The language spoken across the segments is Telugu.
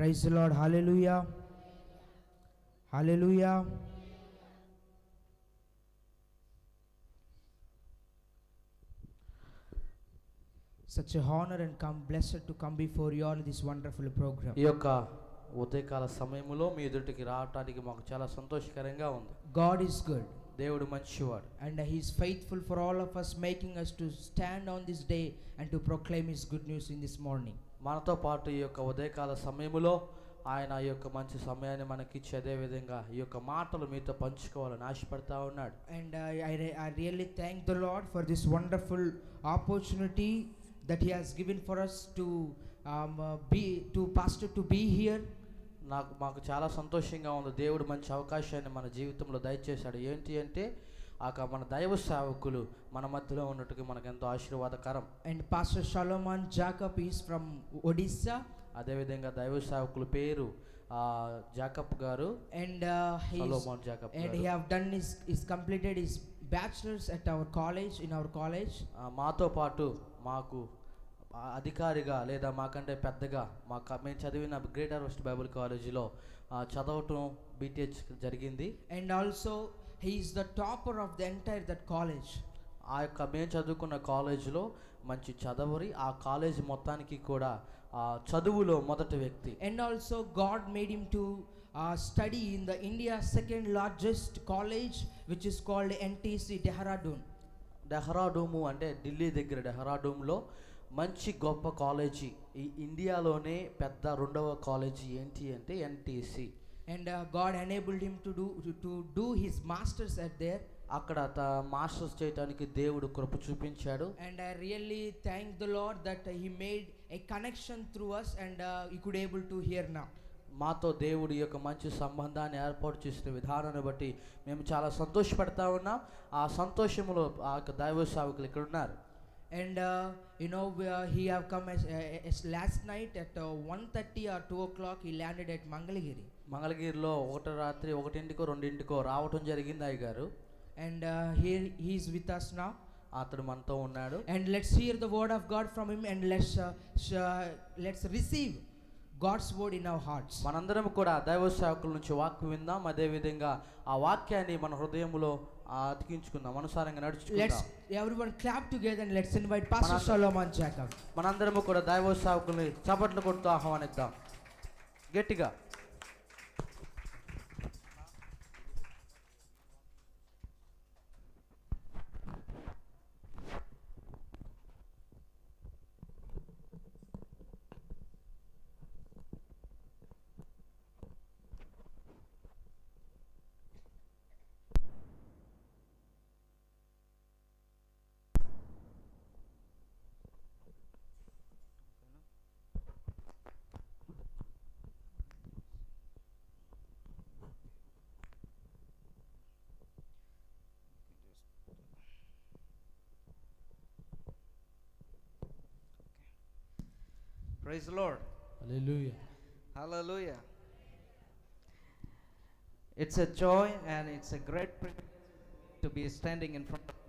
Praise the Lord. Hallelujah. Hallelujah. Such a honor and blessed to come before you all in this wonderful program. ఈ యొక్క ఉదయకాల సమయములో మీ ఎదుటికి రావడానికి మాకు చాలా సంతోషకరంగా ఉంది. God is good. దేవుడు మంచివాడు. And he is faithful for all of us, making us to stand on this day and to proclaim his good news in this morning. మనతో పాటు ఈ యొక్క ఉదయకాల సమయములో ఆయన ఈ యొక్క మంచి సమయాన్ని మనకిచ్చి అదే విధంగా ఈ యొక్క మాటలు మీతో పంచుకోవాలని ఆశపడతా ఉన్నాడు. And I really thank the Lord for this wonderful opportunity that he has given for us to pastor to be here. మాకు చాలా సంతోషంగా ఉంది. దేవుడు మంచి అవకాశాన్ని మన జీవితంలో దయచేశాడు. ఏంటి అంటే మన దైవ సేవకులు మన మధ్యలో ఉన్నట్టుగా మనకు ఎంతో ఆశీర్వాదకరం. And pastor Solomon Jacob is from Odisha. అదేవిధంగా దైవ సేవకుల పేరు జాకబ్ గారు. And Solomon Jacob and he have done his completed his bachelor's at our college, in our college. మాతో పాటు మాకు అధికారిగా లేదా మాకంటే పెద్దగా మేము చదివిన గ్రేటర్ వెస్ట్ బైబుల్ కాలేజీలో చదవటం బీటీహెచ్ జరిగింది. And also he is the topper of the entire that college. ఆ యొక్క మేము చదువుకున్న కాలేజీలో మంచి చదవరి, ఆ కాలేజీ మొత్తానికి కూడా చదువులో మొదటి వ్యక్తి. And also God made him to study in the India's second largest college, which is called NTC Dehradun. డెహ్రాడూము అంటే ఢిల్లీ దగ్గర డెహ్రాడూమ్లో మంచి గొప్ప కాలేజీ. ఈ ఇండియాలోనే పెద్ద రెండవ కాలేజీ ఏంటి అంటే NTC. And God enabled him to do his masters at there. అక్కడ మాస్టర్స్ చేయడానికి దేవుడు కృప చూపించాడు. And I really thank the Lord that he made a connection through us and he could able to hear now. మాతో దేవుడి యొక్క మంచి సంబంధాన్ని ఏర్పాటు చేసిన విధానాన్ని బట్టి మేము చాలా సంతోషపడతా ఉన్నాం. ఆ సంతోషములో ఆ యొక్క దైవ సేవకులు ఇక్కడ ఉన్నారు. And he have come as last night at 1:30 or 2 o'clock he landed at Mangalagiri. మంగళగిరిలో రాత్రి 1ంటికో 2ంటికో రావటం జరిగింది అయ్య గారు. And here he is with us now. అతడు మనతో ఉన్నాడు. And let's hear the word of God from him and let's receive God's word in our hearts. మనందరం కూడా దైవ సేవకుల నుంచి వాక్యం విందాం. అదే విధంగా ఆ వాక్యాన్ని మన హృదయంలో అతికించుకుందాం, అనుసారంగా నడుచుకుందాం. Let's everyone clap together and let's invite Pastor Solomon Jacob. మనందరం కూడా దైవ సేవకుల్ని చప్పట్లు కొడుతూ ఆహ్వానిద్దాం గట్టిగా. Praise the Lord. Hallelujah. Hallelujah. It's a joy and it's a great privilege to be standing in front of you.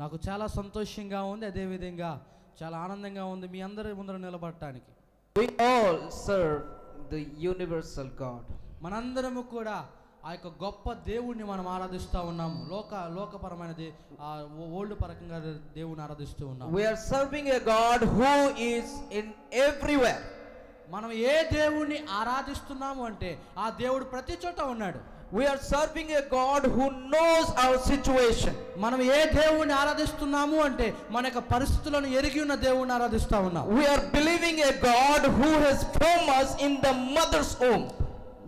నాకు చాలా సంతోషంగా ఉంది, అదే విధంగా చాలా ఆనందంగా ఉంది మీ అందరి ముందర నిలబడటానికి. We all serve the universal God. మనందరము కూడా ఆ యొక్క గొప్ప దేవుణ్ణి మనం ఆరాధిస్తూ ఉన్నాము. లోకపరమైన ఓల్డ్ పరకంగా దేవుని ఆరాధిస్తూ ఉన్నాము. We are serving a God who is in everywhere. మనం ఏ దేవుణ్ణి ఆరాధిస్తున్నాము అంటే ఆ దేవుడు ప్రతి చోట ఉన్నాడు. We are serving a God who knows our situation. మనం ఏ దేవుణ్ణి ఆరాధిస్తున్నాము అంటే మన యొక్క పరిస్థితులను ఎరిగి ఉన్న దేవుణ్ణి ఆరాధిస్తూ ఉన్నాం. We are believing a God who has formed us in the mother's womb.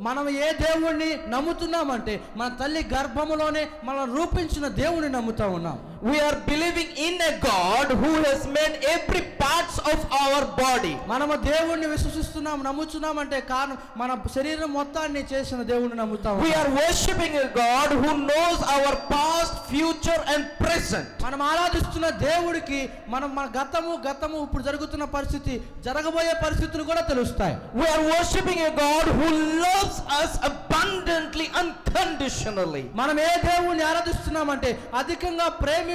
మనం ఏ దేవుణ్ణి నమ్ముతున్నామంటే మన తల్లి గర్భములోనే మనం రూపించిన దేవుణ్ణి నమ్ముతా ఉన్నాం. We are believing in a God who has made every parts of our body. మనము దేవుణ్ణి విశ్వసిస్తున్నాం, నమ్ముతున్నాం అంటే కారణం మన శరీరం మొత్తాన్ని చేసిన దేవుణ్ణి నమ్ముతాం. We are worshiping a God who knows our past, future and present. మనం ఆరాధిస్తున్న దేవుడికి మన గతము ఇప్పుడు జరుగుతున్న పరిస్థితి, జరగబోయే పరిస్థితులు కూడా తెలుస్తాయి. We are worshiping a God who loves us abundantly, unconditionally. మనం ఏ దేవుణ్ణి ఆరాధిస్తున్నామంటే అధికంగా ప్రేమించి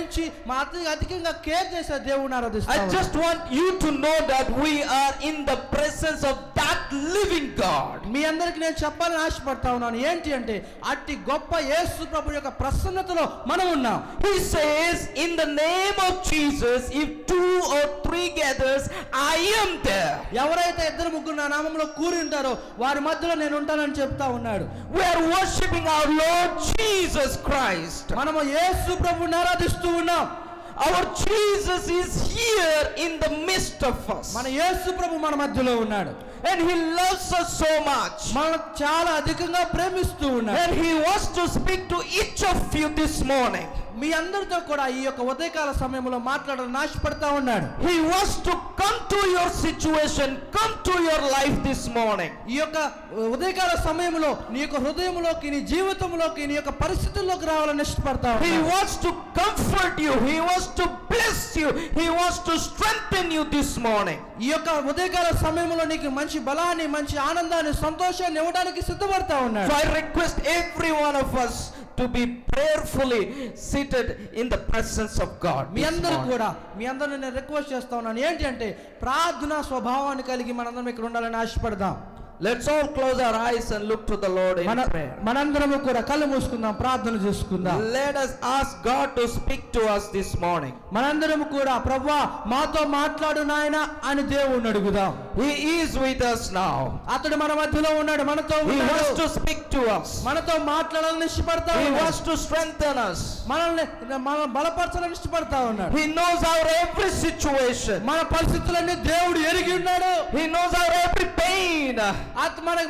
అధికంగా కేర్ చేసే దేవుణ్ణి ఆరాధిస్తాం. I just want you to know that we are in the presence of that living God. మీ అందరికి నేను చెప్పాలని ఆశపడతా ఉన్నాను. ఏంటి అంటే అట్టి గొప్ప యేసు ప్రభు యొక్క ప్రసన్నతలో మనం ఉన్నాం. He says, in the name of Jesus, if 2 or 3 gathers, I am there. ఎవరైతే ఇద్దరు ముగ్గురు నా నామములో కూడి ఉంటారో వారి మధ్యలో నేను ఉంటానని చెప్తా ఉన్నాడు. We are worshiping our Lord Jesus Christ. మనము యేసు ప్రభువుని ఆరాధిస్తూ ఉన్నాం. Our Jesus is here in the midst of us. మన యేసు ప్రభు మన మధ్యలో ఉన్నాడు. And he loves us so much. మనల్ని చాలా అధికంగా ప్రేమిస్తూ ఉన్నాడు. And he wants to speak to each of you this morning. మీ అందరితో కూడా ఈ యొక్క ఉదయకాల సమయంలో మాట్లాడాలని ఆశపడతా ఉన్నాడు. He wants to come to your situation, come to your life this morning. ఈ యొక్క ఉదయకాల సమయంలో నీ యొక్క హృదయంలోకి, నీ జీవితంలోకి, నీ యొక్క పరిస్థితుల్లోకి రావాలని ఇష్టపడతా He ఉన్నాడు. wants to comfort you. He wants to bless you. He wants to strengthen you this morning. ఈ యొక్క ఉదయకాల సమయంలో నీకు మంచి బలాన్ని, మంచి ఆనందాన్ని, సంతోషాన్ని ఇవ్వడానికి సిద్ధపడతా ఉన్నాడు. So I request every one of us to be prayerfully seated in the presence of God. Me this అందరూ morning. కూడా మీ అందరిని నేను రిక్వెస్ట్ చేస్తా ఉన్నాను. ఏంటి అంటే ప్రార్థనా స్వభావాన్ని కలిగి మనందరం ఇక్కడ ఉండాలని ఆశపడదాం. Let's all close our eyes and look to the Lord in prayer. మనందరము కూడా కళ్ళు మూసుకుందాం, ప్రార్థన చేసుకుందాం. Let us ask God to speak to us this morning. మనందరము కూడా ప్రభువా మాతో మాట్లాడు నాయనా అని దేవుణ్ణి అడుగుదాం. He is with us now. అతడు మన మధ్యలో ఉన్నాడు, మనతో He ఉన్నాడు. wants to speak to us. మనతో మాట్లాడాలని ఇష్టపడతా He ఉన్నాడు. wants to strengthen us. మనల్ని బలపరచాలని ఇష్టపడతా ఉన్నాడు. He knows our every situation. మన పరిస్థితులన్నీ దేవుడు ఎరిగి ఉన్నాడు. He knows our every pain.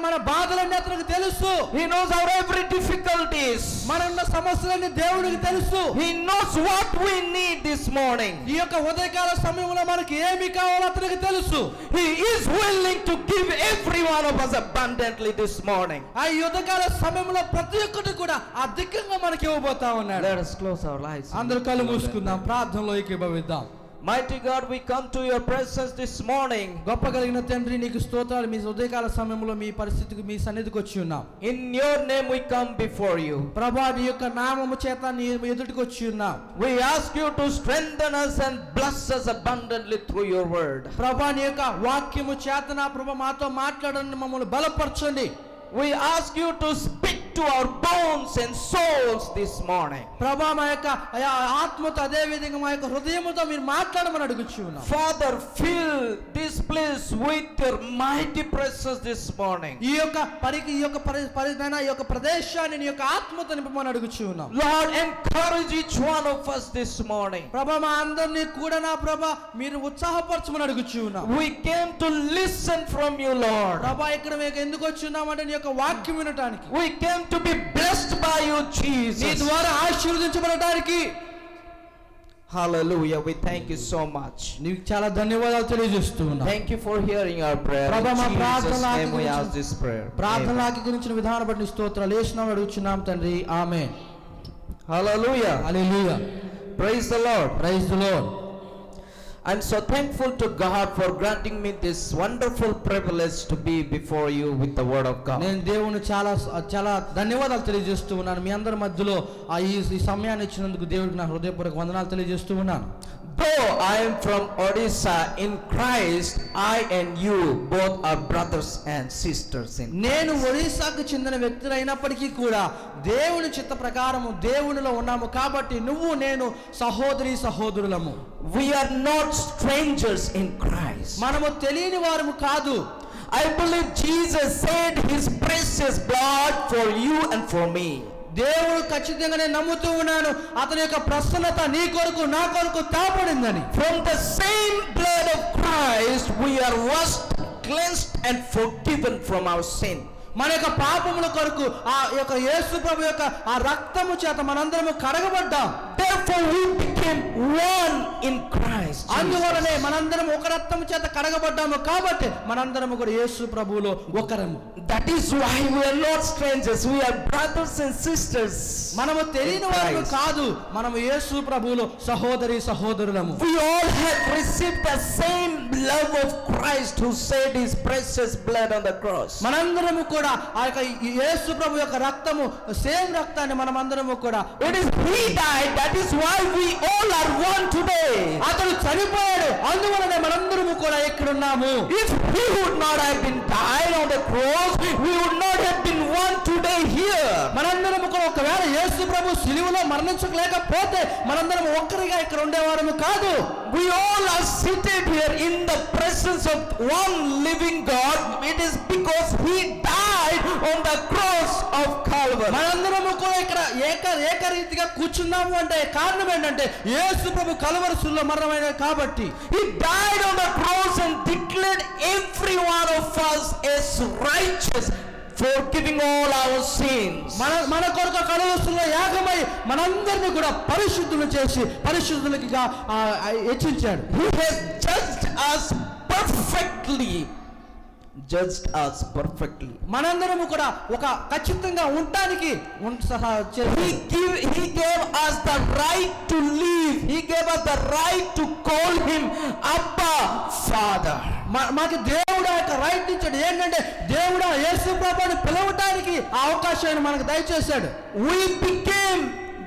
మన బాధలన్నీ అతనికి తెలుసు. He knows our every difficulties. మనన్న సమస్యలన్నీ దేవుడికి తెలుసు. He knows what we need this morning. ఈ యొక్క ఉదయకాల సమయంలో మనకి ఏమి కావాలో అతనికి తెలుసు. He is willing to give every one of us abundantly this morning. ఆ ఉదయకాల సమయంలో ప్రతి ఒక్కటి కూడా అధికంగా మనకి ఇవ్వబోతా ఉన్నాడు. Let us close our eyes. అందరూ కళ్ళు మూసుకుందాం, ప్రార్థనలో ఏకీభవిద్దాం. Mighty God, we come to your presence this morning. గొప్ప కలిగిన తండ్రి నీకు స్తోత్రాలు. మీ ఉదయకాల సమయంలో మీ పరిస్థితికి, మీ సన్నిధికి వచ్చి ఉన్నాం. In your name we come before you. ప్రభా నీ యొక్క నామము చేత నీ ఎదుటికి వచ్చి ఉన్నాం. We ask you to strengthen us and bless us abundantly through your word. ప్రభా నీ యొక్క వాక్యము చేత నా ప్రభా మాతో మాట్లాడండి, మమ్మల్ని బలపరచండి. We ask you to speak to our bones and souls this morning. ప్రభా మా యొక్క ఆత్మతో అదే విధంగా మా యొక్క హృదయముతో మీరు మాట్లాడమని అడుగుచు ఉన్నాం. Father, fill this place with your mighty presence this morning. ఈ యొక్క ప్రదేశాన్ని నీ యొక్క ఆత్మతో నింపమని అడుగుచు ఉన్నాం. Lord, encourage each one of us this morning. ప్రభా మా అందరినీ కూడా నా ప్రభా మీరు ఉత్సాహపరచమని అడుగుచు ఉన్నాం. We came to listen from you, Lord. ప్రభా ఇక్కడ మేము ఎందుకు వచ్చి ఉన్నామంటే నీ యొక్క వాక్యం వినటానికి. We came to be blessed by you, నీ Jesus. ద్వారా ఆశీర్వదించబడటానికి. Hallelujah. We thank you so much. నీకు చాలా ధన్యవాదాలు తెలియజేస్తూ ఉన్నాం. Thank you for hearing our prayer. Prabha, In ma Jesus' ప్రార్థనలు name we ఆలకించు. ask this prayer. ప్రార్థనలు Amen. ఆలకించిన విధానం బట్టి నీ స్తోత్రాలు యేసునామములో అడుగుచున్నాం తండ్రి, ఆమేన్. Hallelujah. హల్లెలూయా. Praise the Lord. Praise the Lord. I'm so thankful to God for granting me this wonderful privilege to be before you with the word of God. నేను దేవుని చాలా చాలా ధన్యవాదాలు తెలియజేస్తూ ఉన్నాను. మీ అందరి మధ్యలో ఈ సమయాన్ని ఇచ్చినందుకు దేవుడికి నా హృదయపూర్వక వందనాలు తెలియజేస్తూ ఉన్నాను. Though I am from Odisha, in Christ I and you both are brothers and sisters in నేను ఒడిశాకు చెందిన వ్యక్తులు అయినప్పటికీ కూడా దేవుని చిత్త ప్రకారము దేవునిలో ఉన్నాము కాబట్టి నువ్వు నేను సహోదరి సహోదరులము. We are not strangers in Christ. మనము తెలియని వారము కాదు. I believe Jesus shed his precious blood for you and for me. దేవుడు ఖచ్చితంగా నేను నమ్ముతూ ఉన్నాను అతని యొక్క ప్రసన్నత నీ కొరకు నా కొరకు తాపడిందని. From the same blood of Christ we are washed, cleansed and forgiven from our sin. మన యొక్క పాపముల కొరకు ఆ యొక్క యేసు ప్రభు యొక్క ఆ రక్తము చేత మనందరము కడగబడ్డాం. Therefore we became one in Christ. అందువలనే మనందరం ఒక రక్తము చేత కడగబడ్డాము కాబట్టి మనందరము కూడా యేసు ప్రభువులో ఒకరము. That is why we are not strangers. We are brothers and sisters. మనము తెలియని వారు కాదు, మనము యేసు ప్రభువులో సహోదరి సహోదరులము. We all have received the same love of Christ who shed his precious blood on the cross. మనందరము కూడా ఆ యొక్క యేసు ప్రభు యొక్క రక్తము సేమ్ రక్తాన్ని మనమందరము కూడా It is he died. That is why we all are one today. అతడు చనిపోయాడు, అందువలనే మనందరము కూడా ఇక్కడ ఉన్నాము. If he would not have been died cross, we would not have been one today here. మనందరం ఒకవేళ యేసు ప్రభు సిలువలో మరణించలేకపోతే మనందరం ఒక్కరిగా ఇక్కడ ఉండేవారము కాదు. We all are seated here in the presence of one living God. It is because he died on the cross of Calvary. మనందరము కూడా ఇక్కడ ఏకరీతిగా కూర్చున్నాము అంటే కారణం ఏంటంటే యేసు ప్రభు కల్వరి శిలువలో మరణమైన కాబట్టి. He died on the cross and declared every one of us as righteous, forgiving all our sins. మన కొరకు కల్వరి శిలువలో యాగమై మనందరినీ కూడా పరిశుద్ధులు చేసి పరిశుద్ధులకిగా హెచ్చించాడు. He has judged us perfectly. మనందరము కూడా ఒక ఖచ్చితంగా ఉండటానికి he gave us the right to live. He gave us the right to call him Abba, Father. మాకు దేవుడు యొక్క రైట్ ఇచ్చాడు. ఏంటంటే దేవుడు యేసు ప్రభువుని పిలవటానికి ఆ అవకాశాన్ని మనకు దయచేశాడు. We became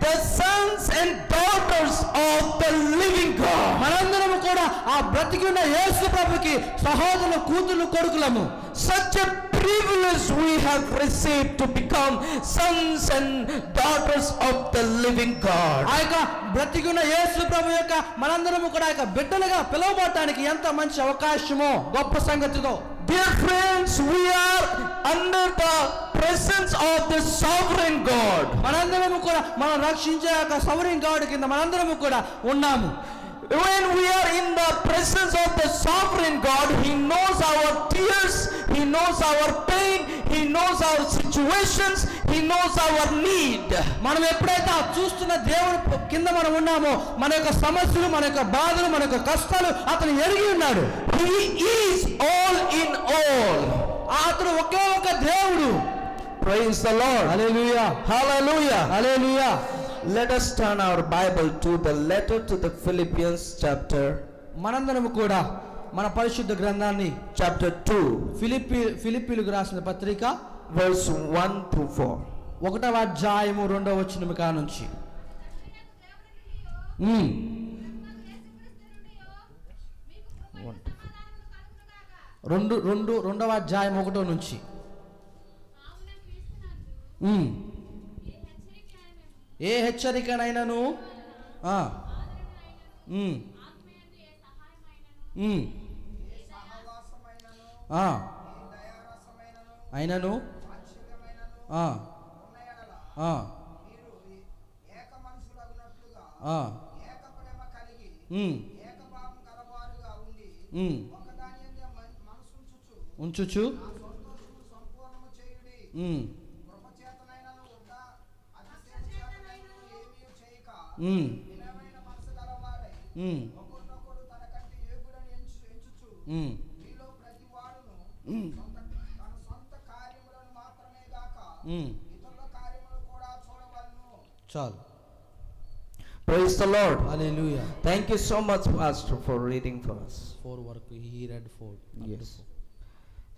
the sons and daughters of the living God. మనందరము కూడా ఆ బ్రతికి ఉన్న యేసు ప్రభుకి సహోదరులు, కూతుళ్ళు, కొడుకులము. Such a privilege we have received to become sons and daughters of the living God. ఆ యొక్క బ్రతికి ఉన్న యేసు ప్రభు యొక్క మనందరము కూడా ఆ యొక్క బిడ్డలుగా పిలవబడటానికి ఎంత మంచి అవకాశమో, గొప్ప సంగతితో. Dear friends, we are under the presence of the sovereign God. మనందరము కూడా మనం రక్షించే యొక్క sovereign God కింద మనందరము కూడా ఉన్నాము. When we are in the presence of the sovereign God, he knows our tears, he knows our pain, he knows our situations, he knows our need. మనం ఎప్పుడైతే చూస్తున్న దేవుడు కింద మనం ఉన్నామో మన యొక్క సమస్యలు, మన యొక్క బాధలు, మన యొక్క కష్టాలు అతను ఎరిగి ఉన్నాడు. He is all in all. అతను ఒకే ఒక దేవుడు. Praise the Lord. Hallelujah, Hallelujah. Hallelujah. Let us turn our Bible to the letter to the Philippians chapter మనందరము కూడా మన పరిశుద్ధ గ్రంథాన్ని chapter 2 ఫిలిప్పీలకు రాసిన పత్రిక verse 1 through 4. 1వ అధ్యాయము 2వ వచనం కానుంచి 2వ అధ్యాయం 1 నుంచి ఏ హెచ్చరికనైనను అయినను ఉంచుచు చాలు. Praise the Lord. Hallelujah. Thank you so much, Pastor, for reading for us. 4 వరకు he read 4. Yes.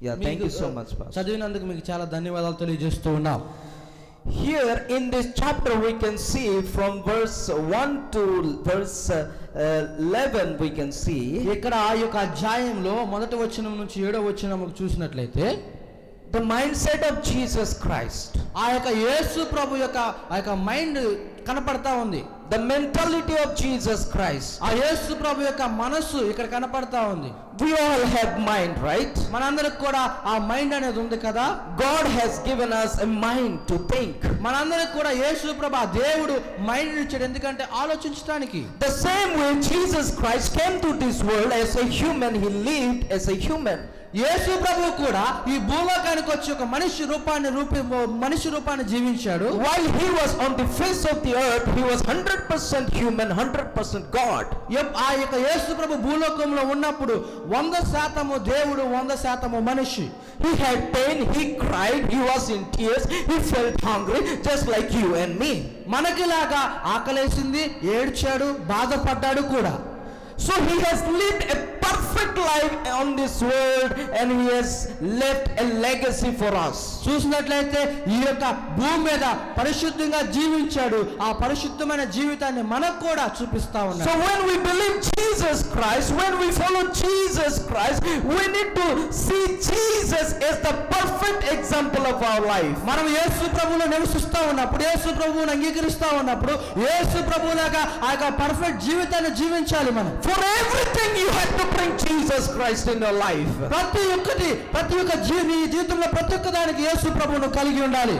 Yeah, thank you so much, Pastor. చదివినందుకు మీకు చాలా ధన్యవాదాలు తెలియజేస్తూ ఉన్నాం. Here in this chapter we can see from verse 1 to verse 11 we can see ఇక్కడ ఆ యొక్క అధ్యాయంలో మొదటి వచనం నుంచి 7వ వచనం చూసినట్లయితే the mindset of Jesus Christ. ఆ యొక్క యేసు ప్రభు యొక్క ఆ యొక్క మైండ్ కనపడతా ఉంది. The mentality of Jesus Christ. ఆ యేసు ప్రభు యొక్క మనస్సు ఇక్కడ కనపడతా ఉంది. We all have mind, right? మనందరికి కూడా ఆ మైండ్ అనేది ఉంది కదా. God has given us a mind to think. మనందరికి కూడా యేసు ప్రభు ఆ దేవుడు మైండ్ ఇచ్చాడు, ఎందుకంటే ఆలోచించడానికి. The same way Jesus Christ came to this world as a human, he lived as a human. యేసు ప్రభు కూడా ఈ భూలోకానికి వచ్చి ఒక మనిషి రూపాన్ని జీవించాడు. While he was on the face of the earth, he was 100% human, 100% God. ఆ యొక్క యేసు ప్రభు భూలోకంలో ఉన్నప్పుడు 100% దేవుడు, 100% మనిషి. He had pain, he cried, he was in tears, he felt hungry just like you and me. మనకిలాగా ఆకలేసింది, ఏడ్చాడు, బాధపడ్డాడు కూడా. So he has lived a perfect life on this world and he has left a legacy for us. చూసినట్లయితే ఈ యొక్క భూమి మీద పరిశుద్ధంగా జీవించాడు. ఆ పరిశుద్ధమైన జీవితాన్ని మనకు కూడా చూపిస్తా ఉన్నాడు. So when we believe Jesus Christ, when we follow Jesus Christ, we need to see Jesus as the perfect perfect example of our life. మనం యేసు ప్రభువులో నివసిస్తా ఉన్నప్పుడు, యేసు ప్రభువుని అంగీకరిస్తా ఉన్నప్పుడు, యేసు ప్రభువులాగా ఆ యొక్క పర్ఫెక్ట్ జీవితాన్ని జీవించాలి మనం. For everything you have to bring Jesus Christ in your life. ప్రతి ఒక్క నీ జీవితంలో ప్రతి ఒక్క దానికి యేసు ప్రభువును కలిగి ఉండాలి.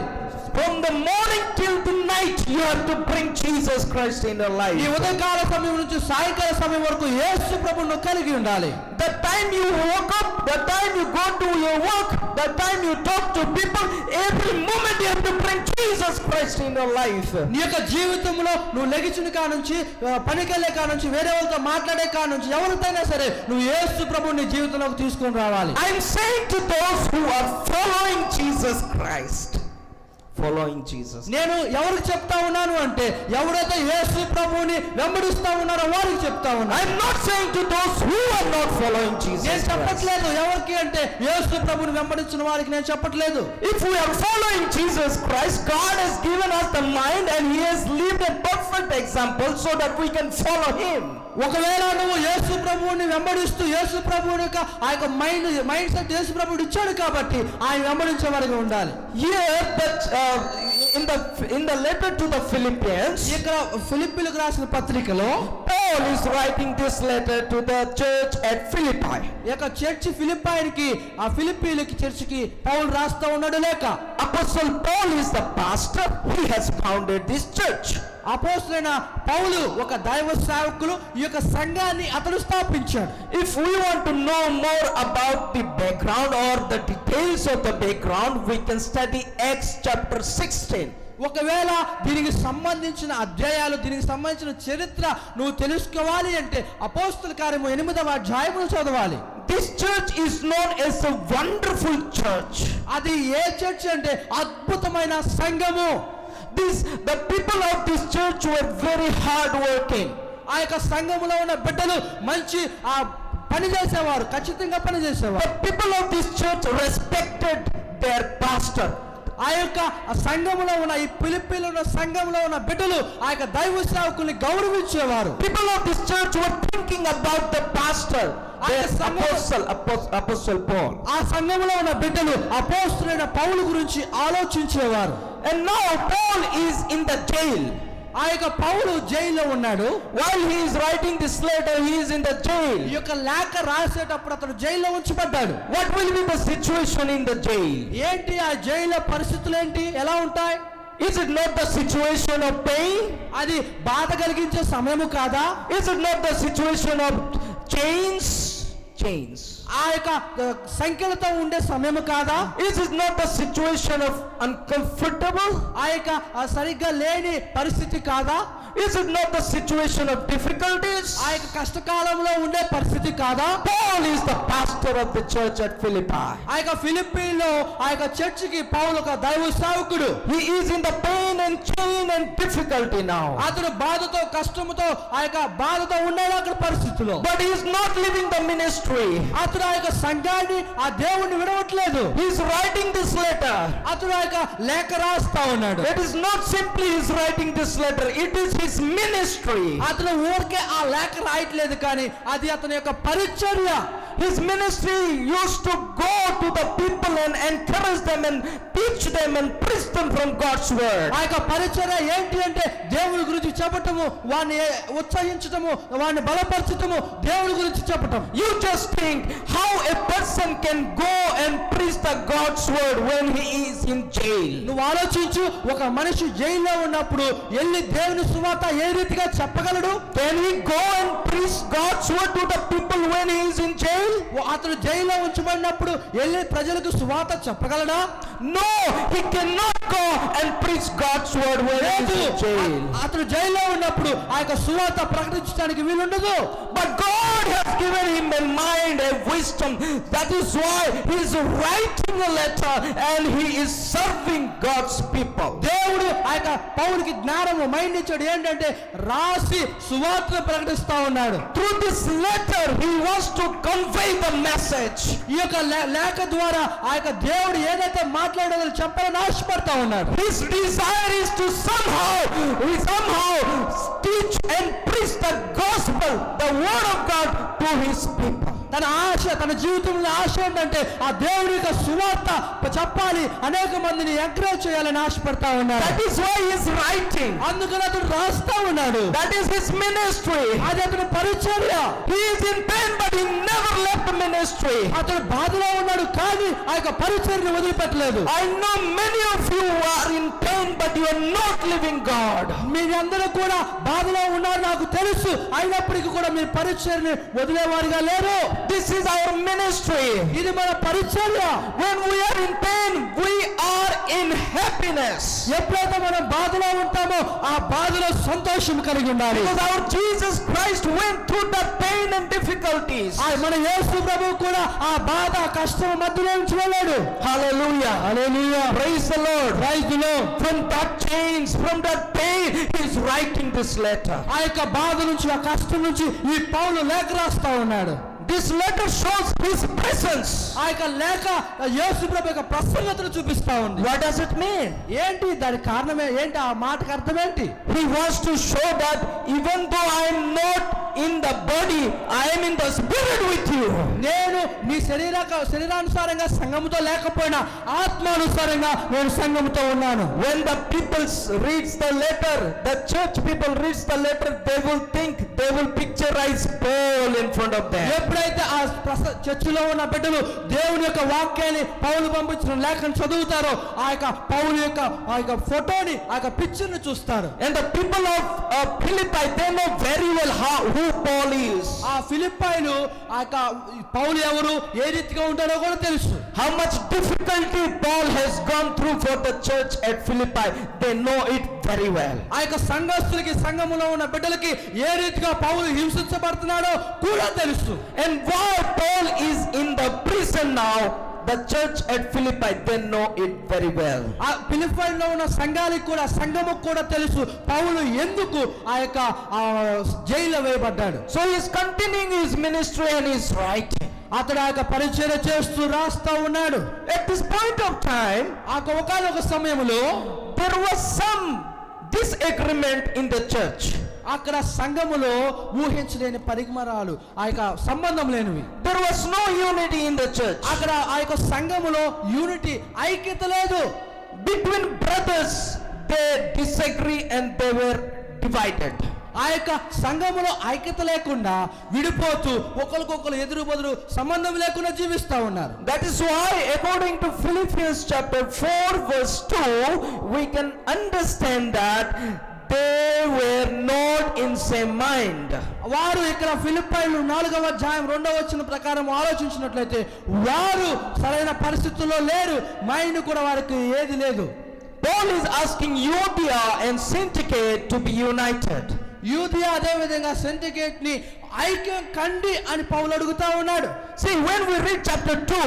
From the morning till the night you have to bring Jesus Christ in your life. ఈ ఉదయకాల సమయం నుంచి సాయంకాల సమయం వరకు యేసు ప్రభువును కలిగి ఉండాలి. The time you woke up, the time you go to your work, the time you talk to people, every moment you have to bring Jesus Christ in your life. నీ యొక్క జీవితంలో నువ్వు లెగిచిన కా నుంచి, పనికెళ్ళే కా నుంచి, వేరే వాళ్ళతో మాట్లాడే కా నుంచి, ఎవరితోనైనా సరే నువ్వు యేసు ప్రభువుని నీ జీవితంలోకి తీసుకొని రావాలి. I am saying to those who are following Jesus Christ, following Jesus. నేను ఎవరికి చెప్తా ఉన్నాను అంటే, ఎవరైతే యేసు ప్రభువుని వెంబడిస్తా ఉన్నారో వారికి చెప్తా ఉన్నాను. I am not saying to those who are not following Jesus నేను Christ. చెప్పట్లేదు ఎవరికి అంటే, యేసు ప్రభువుని వెంబడించిన వారికి నేను చెప్పట్లేదు. If we are following Jesus Christ, God has given us the mind and He has lived a perfect example so that we can follow Him. ఒకవేళ నువ్వు యేసు ప్రభువుని వెంబడిస్తూ యేసు ప్రభువుని యొక్క ఆ యొక్క మైండ్ సెట్ యేసు ప్రభువుడు ఇచ్చాడు కాబట్టి ఆయన వెంబడించే వారిగా ఉండాలి. Here that in the letter to the Philippians, ఇక్కడ ఫిలిప్పీలకు రాసిన పత్రికలో Paul is writing this letter to the church at Philippi. ఈ యొక్క చర్చి ఫిలిప్పాయికి, ఆ ఫిలిప్పీలకి చర్చికి పౌలు రాస్తా ఉన్నాడు లేక. Apostle Paul is the pastor. He has founded this church. అపోస్తలుడైన పౌలు ఒక దైవ సేవకులు, ఈ యొక్క సంఘాన్ని అతడు స్థాపించాడు. If we want to know more about the background or the details of the background, we can study Acts chapter 16. ఒకవేళ దీనికి సంబంధించిన అధ్యాయాలు, దీనికి సంబంధించిన చరిత్ర నువ్వు తెలుసుకోవాలి అంటే అపోస్తల కార్యము 8వ అధ్యాయమును చదవాలి. This church is known as a wonderful church. అది ఏ చర్చ్ అంటే అద్భుతమైన సంఘము. The people of this church were very hard working. ఆ యొక్క సంఘములో ఉన్న బిడ్డలు మంచి పని చేసేవారు, ఖచ్చితంగా పని చేసేవారు. The people of this church respected their pastor. ఆ యొక్క సంఘములో ఉన్న, ఈ ఫిలిప్పీలో ఉన్న సంఘములో ఉన్న బిడ్డలు ఆ యొక్క దైవ సేవకుల్ని గౌరవించేవారు. People of this church were thinking about the pastor, their apostle Paul. ఆ సంఘములో ఉన్న బిడ్డలు అపోస్తలుడైన పౌలు గురించి ఆలోచించేవారు. And now Paul is in the jail. ఆ యొక్క పౌలు జైల్లో ఉన్నాడు. While he is writing this letter, he is in the jail. ఈ యొక్క లేఖ రాసేటప్పుడు అతను జైల్లో ఉంచబడ్డాడు. What will be the situation in the jail? ఏంటి ఆ జైల్లో పరిస్థితులు ఏంటి, ఎలా ఉంటాయి? Is it not the situation of pain? అది బాధ కలిగించే సమయము కాదా? Is it not the situation of chains? ఆ యొక్క సంఖ్యలతో ఉండే సమయము కాదా? Is it not the situation of uncomfortable? ఆ యొక్క సరిగ్గా లేని పరిస్థితి కాదా? Is it not the situation of difficulties? ఆ యొక్క కష్టకాలంలో ఉండే పరిస్థితి కాదా? Paul is the pastor of the church at Philippi. ఆ యొక్క ఫిలిప్పీలో ఆ యొక్క చర్చికి పౌలు ఒక దైవ సేవకుడు. He is in the pain and chain and difficulty now. అతను బాధతో, కష్టముతో, ఆ యొక్క బాధతో ఉన్నాడు అక్కడ పరిస్థితిలో. But he is not leaving the ministry. అతను ఆ యొక్క సంఘాన్ని, ఆ దేవుణ్ణి విడవట్లేదు. He is writing this letter. అతను ఆ యొక్క లేఖ రాస్తా ఉన్నాడు. It is not simply he is writing this letter. It is his ministry. అతను ఊరికే ఆ లేఖ రాయట్లేదు, కానీ అది అతని యొక్క పరిచర్య. His ministry used to go to the people and encourage them and teach them and preach them from God's word. ఆ యొక్క పరిచర్య ఏంటి అంటే దేవుని గురించి చెప్పటము, వారిని ఉత్సాహించటము, వారిని బలపరచటము, దేవుని గురించి చెప్పటం. You just think how a person can go and preach the God's word when he is in jail. నువ్వు ఆలోచించు, ఒక మనిషి జైల్లో ఉన్నప్పుడు వెళ్ళి దేవుని సువార్త ఏ రీతిగా చెప్పగలడు? Can he go and preach God's word to the people when he is in jail? అతను జైల్లో ఉంచబడినప్పుడు వెళ్ళి ప్రజలకు సువార్త చెప్పగలడా? No, he cannot go and preach God's word when he is in jail. అతను జైల్లో ఉన్నప్పుడు ఆ యొక్క సువార్త ప్రకటించడానికి వీలుండదు. But God has given him a mind, a wisdom. That is why he is writing a letter and he is serving God's people. దేవుడు ఆ యొక్క పౌలుకి జ్ఞానము, మైండ్ ఇచ్చాడు. ఏంటంటే రాసి సువార్తను ప్రకటిస్తా ఉన్నాడు. Through this letter he wants to convey the message. ఈ యొక్క లేఖ ద్వారా ఆ యొక్క దేవుడు ఏదైతే మాట్లాడాలో చెప్పాలని ఆశపడతా ఉన్నాడు. His desire is to somehow teach and preach the gospel, the word of God to his people. తన ఆశ, తన జీవితంలో ఆశ ఏంటంటే ఆ దేవుని యొక్క సువార్త చెప్పాలి, అనేక మందిని ఎంకరేజ్ చేయాలని ఆశపడతా ఉన్నాడు. That is why he is writing. అందుకని అతడు రాస్తా ఉన్నాడు. That is his ministry. అది అతని పరిచర్య. He is in pain, but he never left the ministry. అతడు బాధలో ఉన్నాడు కానీ ఆ యొక్క పరిచర్యను వదిలిపెట్టలేదు. I know many of you are in pain, but you are not living God. మీరందరూ కూడా బాధలో ఉన్నారు నాకు తెలుసు, అయినప్పటికీ కూడా మీరు పరిచర్యని వదిలేవారుగా లేరు. This is our ministry. ఇది మన పరిచర్య. When we are in pain, we are in happiness. ఎప్పుడైతే మనం బాధలో ఉంటామో ఆ బాధలో సంతోషం కలిగి ఉండాలి. Because our Jesus Christ went through the pain and difficulties. మన యేసు ప్రభువు కూడా ఆ బాధ కష్టం మధ్యలో నుంచి వెళ్ళాడు. Hallelujah. హల్లెలూయా. Praise the Lord. Praise the Lord. From that chains, from that pain, he is writing this letter. ఆ యొక్క బాధ నుంచి, ఆ కష్టం నుంచి ఈ పౌలు లేఖ రాస్తా ఉన్నాడు. This letter shows his presence. ఆ యొక్క లేఖ యేసు ప్రభు యొక్క ప్రసన్నతను చూపిస్తా ఉంది. What does it mean? ఏంటి దాని కారణమే ఏంటి? ఆ మాటకు అర్థం ఏంటి? He wants to show that even though I am not in the body, I am in the spirit with you. నేను మీ శరీరానుసారంగా సంఘముతో లేకపోయినా ఆత్మానుసారంగా నేను సంఘముతో ఉన్నాను. When the people reads the letter, the church people reads the letter, they will picturize Paul in front of them. ఎప్పుడైతే ఆ చర్చిలో ఉన్న బిడ్డలు దేవుని యొక్క వాక్యాన్ని పౌలు పంపించిన లేఖను చదువుతారో ఆ యొక్క పౌలు యొక్క ఆ యొక్క ఫోటోని, ఆ యొక్క పిక్చర్ ని చూస్తారు. And the people of Philippi, they know very well who Paul is. ఆ ఫిలిప్పీలు ఆ యొక్క పౌలు ఎవరు, ఏ రీతిగా ఉంటారో కూడా తెలుసు. How much difficulty Paul has gone through for the church at Philippi, they know it very well. ఆ యొక్క సంఘస్థులకి, సంఘములో ఉన్న బిడ్డలకి ఏ రీతిగా పౌలు హింసించబడుతున్నాడో కూడా తెలుసు. And while Paul is in the prison now, the church at Philippi, they know it very well. ఆ ఫిలిప్పీలో ఉన్న సంఘాలకు కూడా, సంఘముకు కూడా తెలుసు పౌలు ఎందుకు ఆ యొక్క జైల్లో వేయబడ్డాడు. So he is continuing his ministry and he is writing. అతడు ఆ యొక్క పరిచర్య చేస్తూ రాస్తా ఉన్నాడు. At this point of time, ఆ ఒకానొక సమయంలో there was some disagreement in the church. అక్కడ సంఘములో ఊహించలేని పరిమళాలు, ఆ యొక్క సంబంధం లేనివి. There was no unity in the church. అక్కడ ఆ యొక్క సంఘములో యూనిటీ, ఐక్యత లేదు. Between brothers, they disagree and they were divided. ఆ యొక్క సంఘములో ఐక్యత లేకుండా విడిపోతూ ఒకరికొకరు ఎదురు బదులు సంబంధం లేకుండా జీవిస్తా ఉన్నారు. That is why according to Philippians chapter 4 verse 2, we can understand that they were not in same mind. వారు ఇక్కడ ఫిలిప్పీలు 4వ అధ్యాయం 2వ వచనం ప్రకారం ఆలోచించినట్లయితే వారు సరైన పరిస్థితుల్లో లేరు. మైండ్ కూడా వారికి ఏది లేదు. Paul is asking Euodia and Syntyche to be united. యూదియా అదే విధంగా సిండికేట్ ని ఐక్యం కండి అని పౌలు అడుగుతా ఉన్నాడు. See, when we read chapter 2,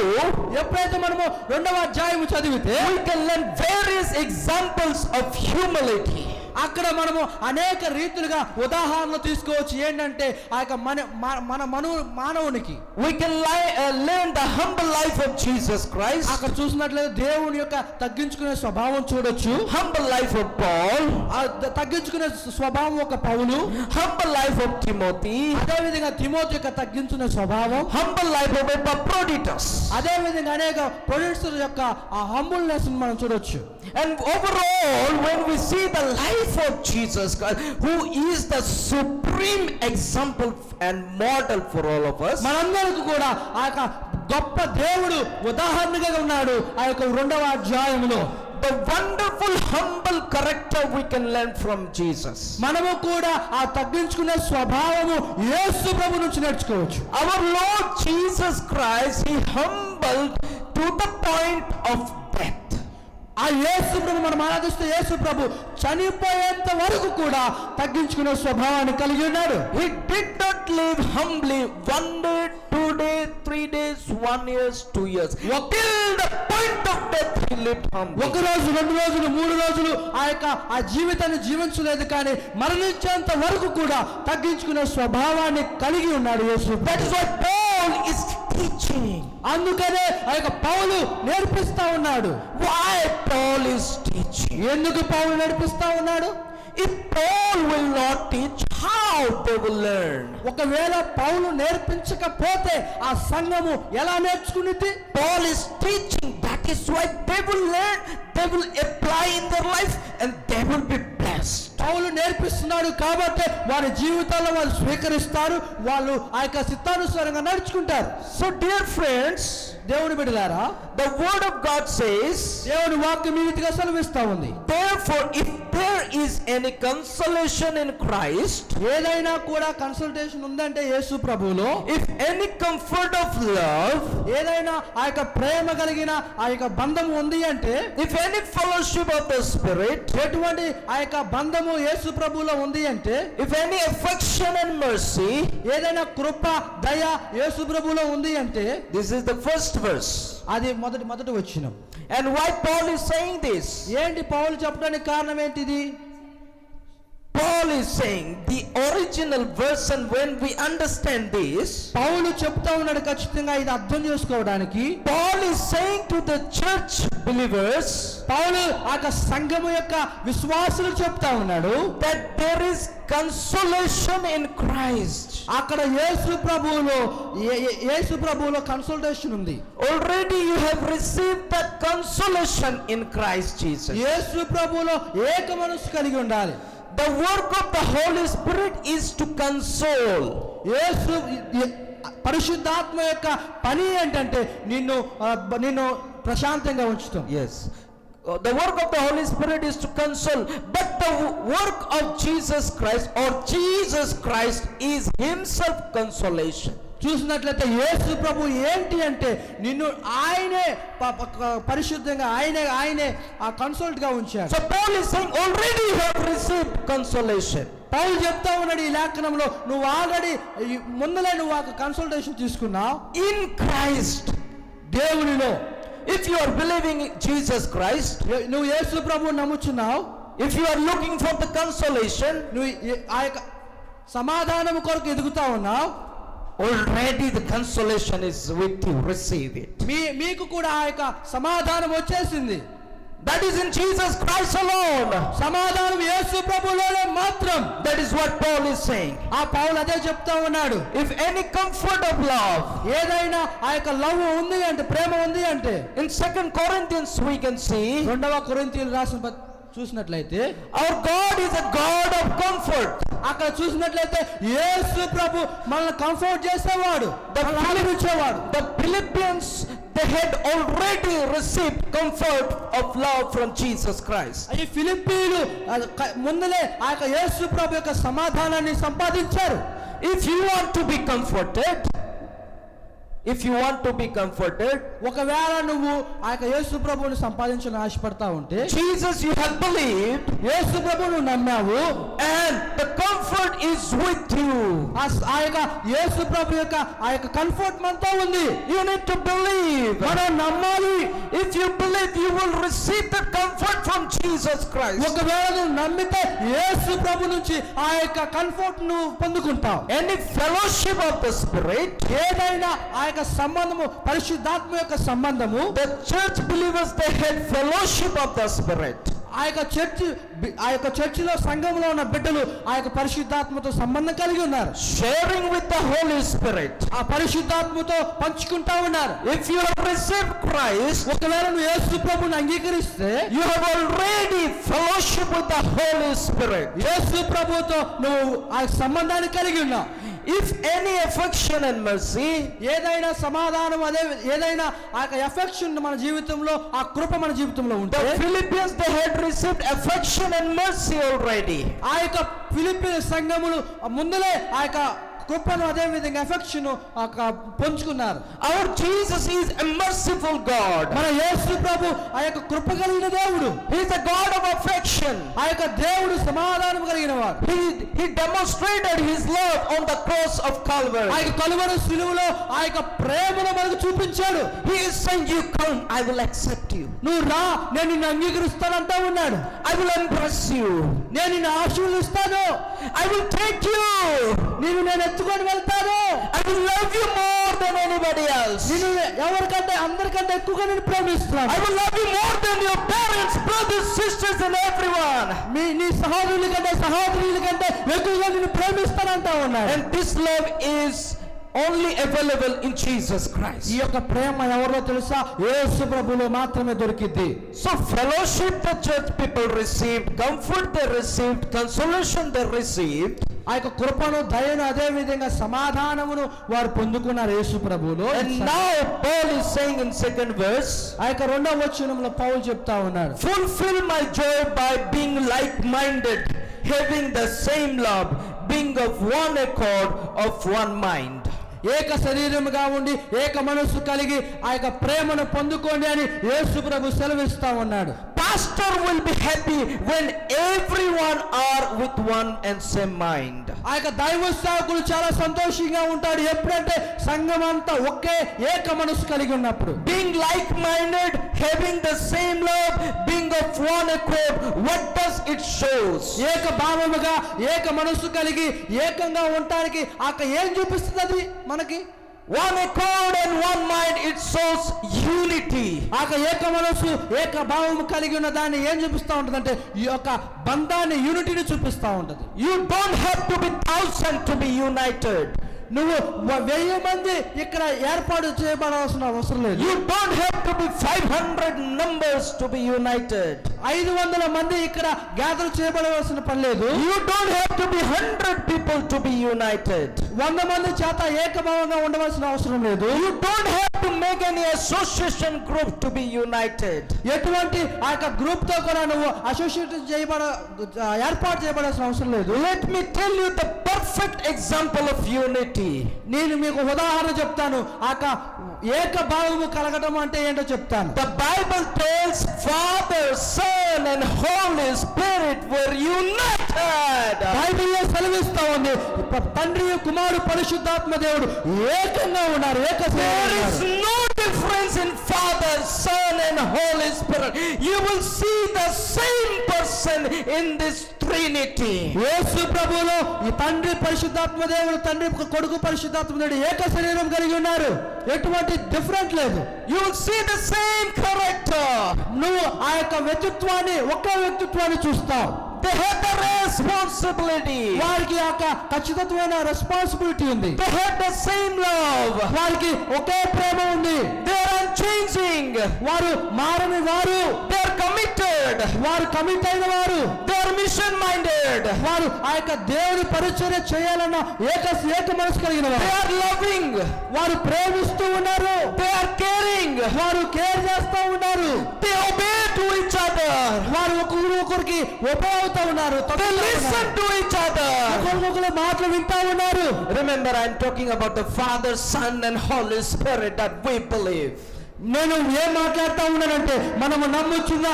ఎప్పుడైతే మనము 2వ అధ్యాయం చదివితే we can learn various examples of humility. అక్కడ మనము అనేక రీతులుగా ఉదాహరణలు తీసుకోవచ్చు. ఏంటంటే ఆ యొక్క మన మానవునికి We can learn the humble life of Jesus Christ. అక్కడ చూసినట్లయితే దేవుని యొక్క తగ్గించుకునే స్వభావం చూడొచ్చు. Humble life of Paul. తగ్గించుకునే స్వభావం ఒక పౌలు. Humble life of Timothy. అదే విధంగా తిమోతి యొక్క తగ్గించుకునే స్వభావం. Humble life of Epaphroditus. అదే విధంగా అనేక ప్రొడ్యూసర్ యొక్క ఆ హంబుల్నెస్ మనం చూడొచ్చు. And overall, when we see the life of Jesus Christ, who is the supreme example and model for all of us, మనందరికీ కూడా ఆ యొక్క గొప్ప దేవుడు ఉదాహరణగా ఉన్నాడు. ఆ యొక్క 2వ అధ్యాయంలో the wonderful humble character we can learn from Jesus. మనము కూడా ఆ తగ్గించుకునే స్వభావము యేసు ప్రభు నుంచి నేర్చుకోవచ్చు. Our Lord Jesus Christ, he humbled to the point of death. ఆ యేసు ప్రభు, మనం ఆరాధిస్తే యేసు ప్రభు చనిపోయేంత వరకు కూడా తగ్గించుకునే స్వభావాన్ని కలిగి ఉన్నాడు. He did not live humbly 1 day, 2 days, 3 days, 1 year, 2 years. Till the point of death he lived humbly. 1 రోజు, 2 రోజులు, 3 రోజులు ఆ జీవితాన్ని జీవించలేదు, కానీ మరణించేంత వరకు కూడా తగ్గించుకునే స్వభావాన్ని కలిగి ఉన్నాడు యేసు. That is what Paul is teaching. అందుకనే ఆ యొక్క పౌలు నేర్పిస్తా ఉన్నాడు. Why Paul is teaching? ఎందుకు పౌలు నేర్పిస్తా ఉన్నాడు? if Paul will not teach, how they will learn? ఒకవేళ పౌలు నేర్పించకపోతే ఆ సంఘము ఎలా నేర్చుకునేది? Paul is teaching, that is why they will learn, they will apply in their life, and they will be blessed. పౌలు నేర్పిస్తున్నాడు కాబట్టి వారి జీవితాల్లో వాళ్ళు స్వీకరిస్తారు, వాళ్ళు ఆ యొక్క చిత్తానుసారంగా నడుచుకుంటారు. So dear friends, దేవుని బిడ్డలారా, the word of God says, దేవుని వాక్యం ఈ రీతిగా సెలవిస్తా ఉంది. therefore if there is any consolation in Christ, ఏదైనా కూడా కన్సల్టేషన్ ఉందంటే యేసు ప్రభువులో, if any comfort of love, ఏదైనా ఆ యొక్క ప్రేమ కలిగిన ఆ యొక్క బంధం ఉంది అంటే, if any fellowship of the Spirit, ఎటువంటి ఆ యొక్క బంధము యేసు ప్రభువులో ఉంది అంటే, if any affection and mercy, ఏదైనా కృప దయ యేసు ప్రభువులో ఉంది అంటే, this is the first verse. అది మొదటి వచనం. And why Paul is saying this? ఏంటి పౌలు చెప్పడానికి కారణం ఏంటిది? Paul is saying the original verse, and when we understand this, పౌలు చెప్తా ఉన్నాడు ఖచ్చితంగా ఇది అర్థం చేసుకోవడానికి. Paul is saying to the church believers పౌలు ఆ యొక్క సంఘము యొక్క విశ్వాసులు చెప్తా ఉన్నాడు that there is consolation in Christ. అక్కడ యేసు ప్రభువులో కన్సల్టేషన్ ఉంది. Already you have received that consolation in Christ Jesus. యేసు ప్రభువులో ఏక మనసు కలిగి ఉండాలి. The work of the Holy Spirit is to console. పరిశుద్ధాత్మ యొక్క పని ఏంటంటే నిన్ను ప్రశాంతంగా ఉంచుతాం. Yes. The work of the Holy Spirit is to console, but the work of Jesus Christ, or Jesus Christ, is himself consolation. చూసినట్లయితే యేసు ప్రభు ఏంటి అంటే నిన్ను ఆయనే పరిశుద్ధంగా ఆయనే ఆ కన్సల్ట్ గా ఉంచాడు. So Paul is saying already you have received consolation. పౌలు చెప్తా ఉన్నాడు ఈ లేఖనంలో, నువ్వు ఆల్రెడీ ముందులే నువ్వు ఆ కన్సల్టేషన్ తీసుకున్నావు In Christ. దేవునిలో. If you are believing in Jesus Christ, నువ్వు యేసు ప్రభువు నమ్ముచున్నావు, if you are looking for the consolation, నువ్వు ఆ యొక్క సమాధానం కొరకు ఎదుగుతా ఉన్నావు, already the consolation is with you. Receive it. మీకు కూడా ఆ యొక్క సమాధానం వచ్చేసింది. That is in Jesus Christ alone. సమాధానం యేసు ప్రభువులోనే మాత్రం. That is what Paul is saying. ఆ పౌలు అదే చెప్తా ఉన్నాడు. If any comfort of love, ఏదైనా ఆ యొక్క లవ్ ఉంది అంటే, ప్రేమ ఉంది అంటే, in 2 Corinthians we can see, 2 కొరింథీయులు రాసిన చూసినట్లయితే, our God is a God of comfort. అక్కడ చూసినట్లయితే యేసు ప్రభు మనల్ని కంఫర్ట్ చేసేవాడు, ఆదరించేవాడు. The Philippians, they had already received comfort of love from Jesus Christ. ఈ ఫిలిప్పీలు ముందులే ఆ యొక్క యేసు ప్రభు యొక్క సమాధానాన్ని సంపాదించారు. If you want to be comforted, ఒకవేళ నువ్వు ఆ యొక్క యేసు ప్రభువుని సంపాదించాలని ఆశపడతా ఉంటే, Jesus you have believed, యేసు ప్రభువు నువ్వు నమ్మావు, and the comfort is with you. ఆ యొక్క యేసు ప్రభు యొక్క ఆ యొక్క కంఫర్ట్ మనతో ఉంది. You need to believe. మనం నమ్మాలి. If you believe, you will receive the comfort from Jesus Christ. ఒకవేళ నువ్వు నమ్మితే యేసు ప్రభు నుంచి ఆ యొక్క కంఫర్ట్ నువ్వు పొందుకుంటావు. Any fellowship of the Spirit, ఏదైనా ఆ యొక్క సంబంధము పరిశుద్ధాత్మ యొక్క సంబంధము, the church believers, they had fellowship of the Spirit. ఆ యొక్క చర్చిలో సంఘంలో ఉన్న బిడ్డలు ఆ యొక్క పరిశుద్ధాత్మతో సంబంధం కలిగి ఉన్నారు. Sharing with the Holy Spirit. ఆ పరిశుద్ధాత్మతో పంచుకుంటా ఉన్నారు. If you have received Christ, ఒకవేళ నువ్వు యేసు ప్రభువుని అంగీకరిస్తే, you have already fellowship with the Holy Spirit. యేసు ప్రభువుతో నువ్వు ఆ సంబంధాన్ని కలిగి ఉన్నావు. If any affection and mercy, ఏదైనా సమాధానం, ఏదైనా ఆ యొక్క ఎఫెక్షన్ మన జీవితంలో, ఆ కృప మన జీవితంలో ఉంటే, the Philippians, they had received affection and mercy already. ఆ యొక్క ఫిలిప్పీల సంఘములు ముందులే ఆ యొక్క కృపను అదే విధంగా ఎఫెక్షన్ పంచుకున్నారు. Our Jesus is a merciful God. మన యేసు ప్రభు ఆ యొక్క కృప కలిగిన దేవుడు. He is a God of affection. ఆ యొక్క దేవుడు సమాధానం కలిగిన వాడు. He demonstrated his love on the cross of Calvary. ఆ యొక్క కలువరి శిలువలో ఆ యొక్క ప్రేమను మనకు చూపించాడు. He is saying, you come, I will accept you. నువ్వు రా, నేను నిన్ను అంగీకరిస్తానంటా ఉన్నాడు. I will embrace you. నేను నిన్ను ఆశీర్వదిస్తాను. I will take you. నేను ఎత్తుకొని వెళ్తాను. I will love you more than anybody else. నేను ఎవరికంటే అందరికంటే ఎక్కువగా నేను ప్రేమిస్తున్నాను. I will love you more than your parents, brothers, sisters and everyone. నీ సహోదరుల కంటే సహోదరుల కంటే ఎక్కువగా నేను ప్రేమిస్తానంటా ఉన్నాడు. And this love is only available in Jesus Christ. ఈ యొక్క ప్రేమ ఎవరో తెలుసా? యేసు ప్రభువులో మాత్రమే దొరికింది. So fellowship the church people received, comfort they received, consolation they received. ఆ యొక్క కృపను దయను అదే విధంగా సమాధానమును వారు పొందుకున్నారు యేసు ప్రభువులో. And now Paul is saying in second verse, ఆ యొక్క 2వ వచనంలో పౌలు చెప్తా ఉన్నాడు, fulfill my joy by being like-minded, having the same love, being of one accord, of one mind. ఏక శరీరముగా ఉండి ఏక మనస్సు కలిగి ఆ యొక్క ప్రేమను పొందుకోండి అని యేసు ప్రభు సెలవిస్తా ఉన్నాడు. Pastor will be happy when everyone are with one and same mind. ఆ యొక్క దైవ సేవకులు చాలా సంతోషంగా ఉంటాడు ఎప్పుడంటే సంఘం అంతా ఒకే ఏక మనస్సు కలిగి ఉన్నప్పుడు. Being like-minded, having the same love, being of one accord, what does it shows? ఏక భావముగా ఏక మనస్సు కలిగి ఏకంగా ఉండటానికి ఆ ఏం చూపిస్తుంది అది మనకి? One accord and one mind, it shows unity. ఆ ఏక మనస్సు ఏక భావము కలిగి ఉన్న దాన్ని ఏం చూపిస్తా ఉంటదంటే ఈ యొక్క బంధాన్ని, యూనిటీని చూపిస్తా ఉంటది. You don't have to be 1,000 to be united. నువ్వు 1000 మంది ఇక్కడ ఏర్పాటు చేయబడాల్సిన అవసరం లేదు. You don't have to be 500 numbers to be united. 500 మంది ఇక్కడ గ్యాదర్ చేయబడవలసిన పని లేదు. You don't have to be 100 people to be united. 100 మంది చేత ఏకభావంగా ఉండవలసిన అవసరం లేదు. You don't have to make any association group to be united. ఎటువంటి ఆ యొక్క గ్రూప్ తో కూడా నువ్వు అసోసియేట్ ఏర్పాటు చేయబడాల్సిన అవసరం లేదు. Let me tell you the perfect example of unity. నేను మీకు ఉదాహరణ చెప్తాను. ఆ ఏక భావము కలగడం అంటే ఏంటో చెప్తాను. The Bible tells Father, Son and Holy Spirit were united. బైబిల్లో సెలవిస్తా ఉంది తండ్రి, కుమారుడు, పరిశుద్ధాత్మ దేవుడు ఏకంగా ఉన్నారు. There is no difference in Father, Son and Holy Spirit. You will see the same person in this Trinity. యేసు ప్రభువులో ఈ తండ్రి, పరిశుద్ధాత్మ దేవుడు, తండ్రి, కొడుకు, పరిశుద్ధాత్మ దేవుడు ఏక శరీరం కలిగి ఉన్నారు. ఎటువంటి డిఫరెంట్ లేదు. You will see the same character. నువ్వు ఆ యొక్క వ్యక్తిత్వాన్ని, ఒకే వ్యక్తిత్వాన్ని చూస్తావు. They have the responsibility. వారికి ఆ యొక్క ఖచ్చితమైన రెస్పాన్సిబిలిటీ ఉంది. They have the same love. వారికి ఒకే ప్రేమ ఉంది. They are unchanging. వారు మారని వారు. They are committed. వారు కమిట్ అయిన వారు. They are mission minded. వారు ఆ యొక్క దేవుని పరిచర్య చేయాలన్న ఏక మనసు కలిగిన They వారు. are loving. వారు ప్రేమిస్తూ ఉన్నారు. They are caring. వారు కేర్ చేస్తూ ఉన్నారు. They obey to each other. వారు ఒకరికి ఒబే అవుతా ఉన్నారు. They listen to each other. ఒకరికొకరు మాటలు వింటా ఉన్నారు. Remember, I am talking about the Father, Son and Holy Spirit that we believe. నేను ఏం మాట్లాడుతా ఉన్నానంటే మనము నమ్ముచున్న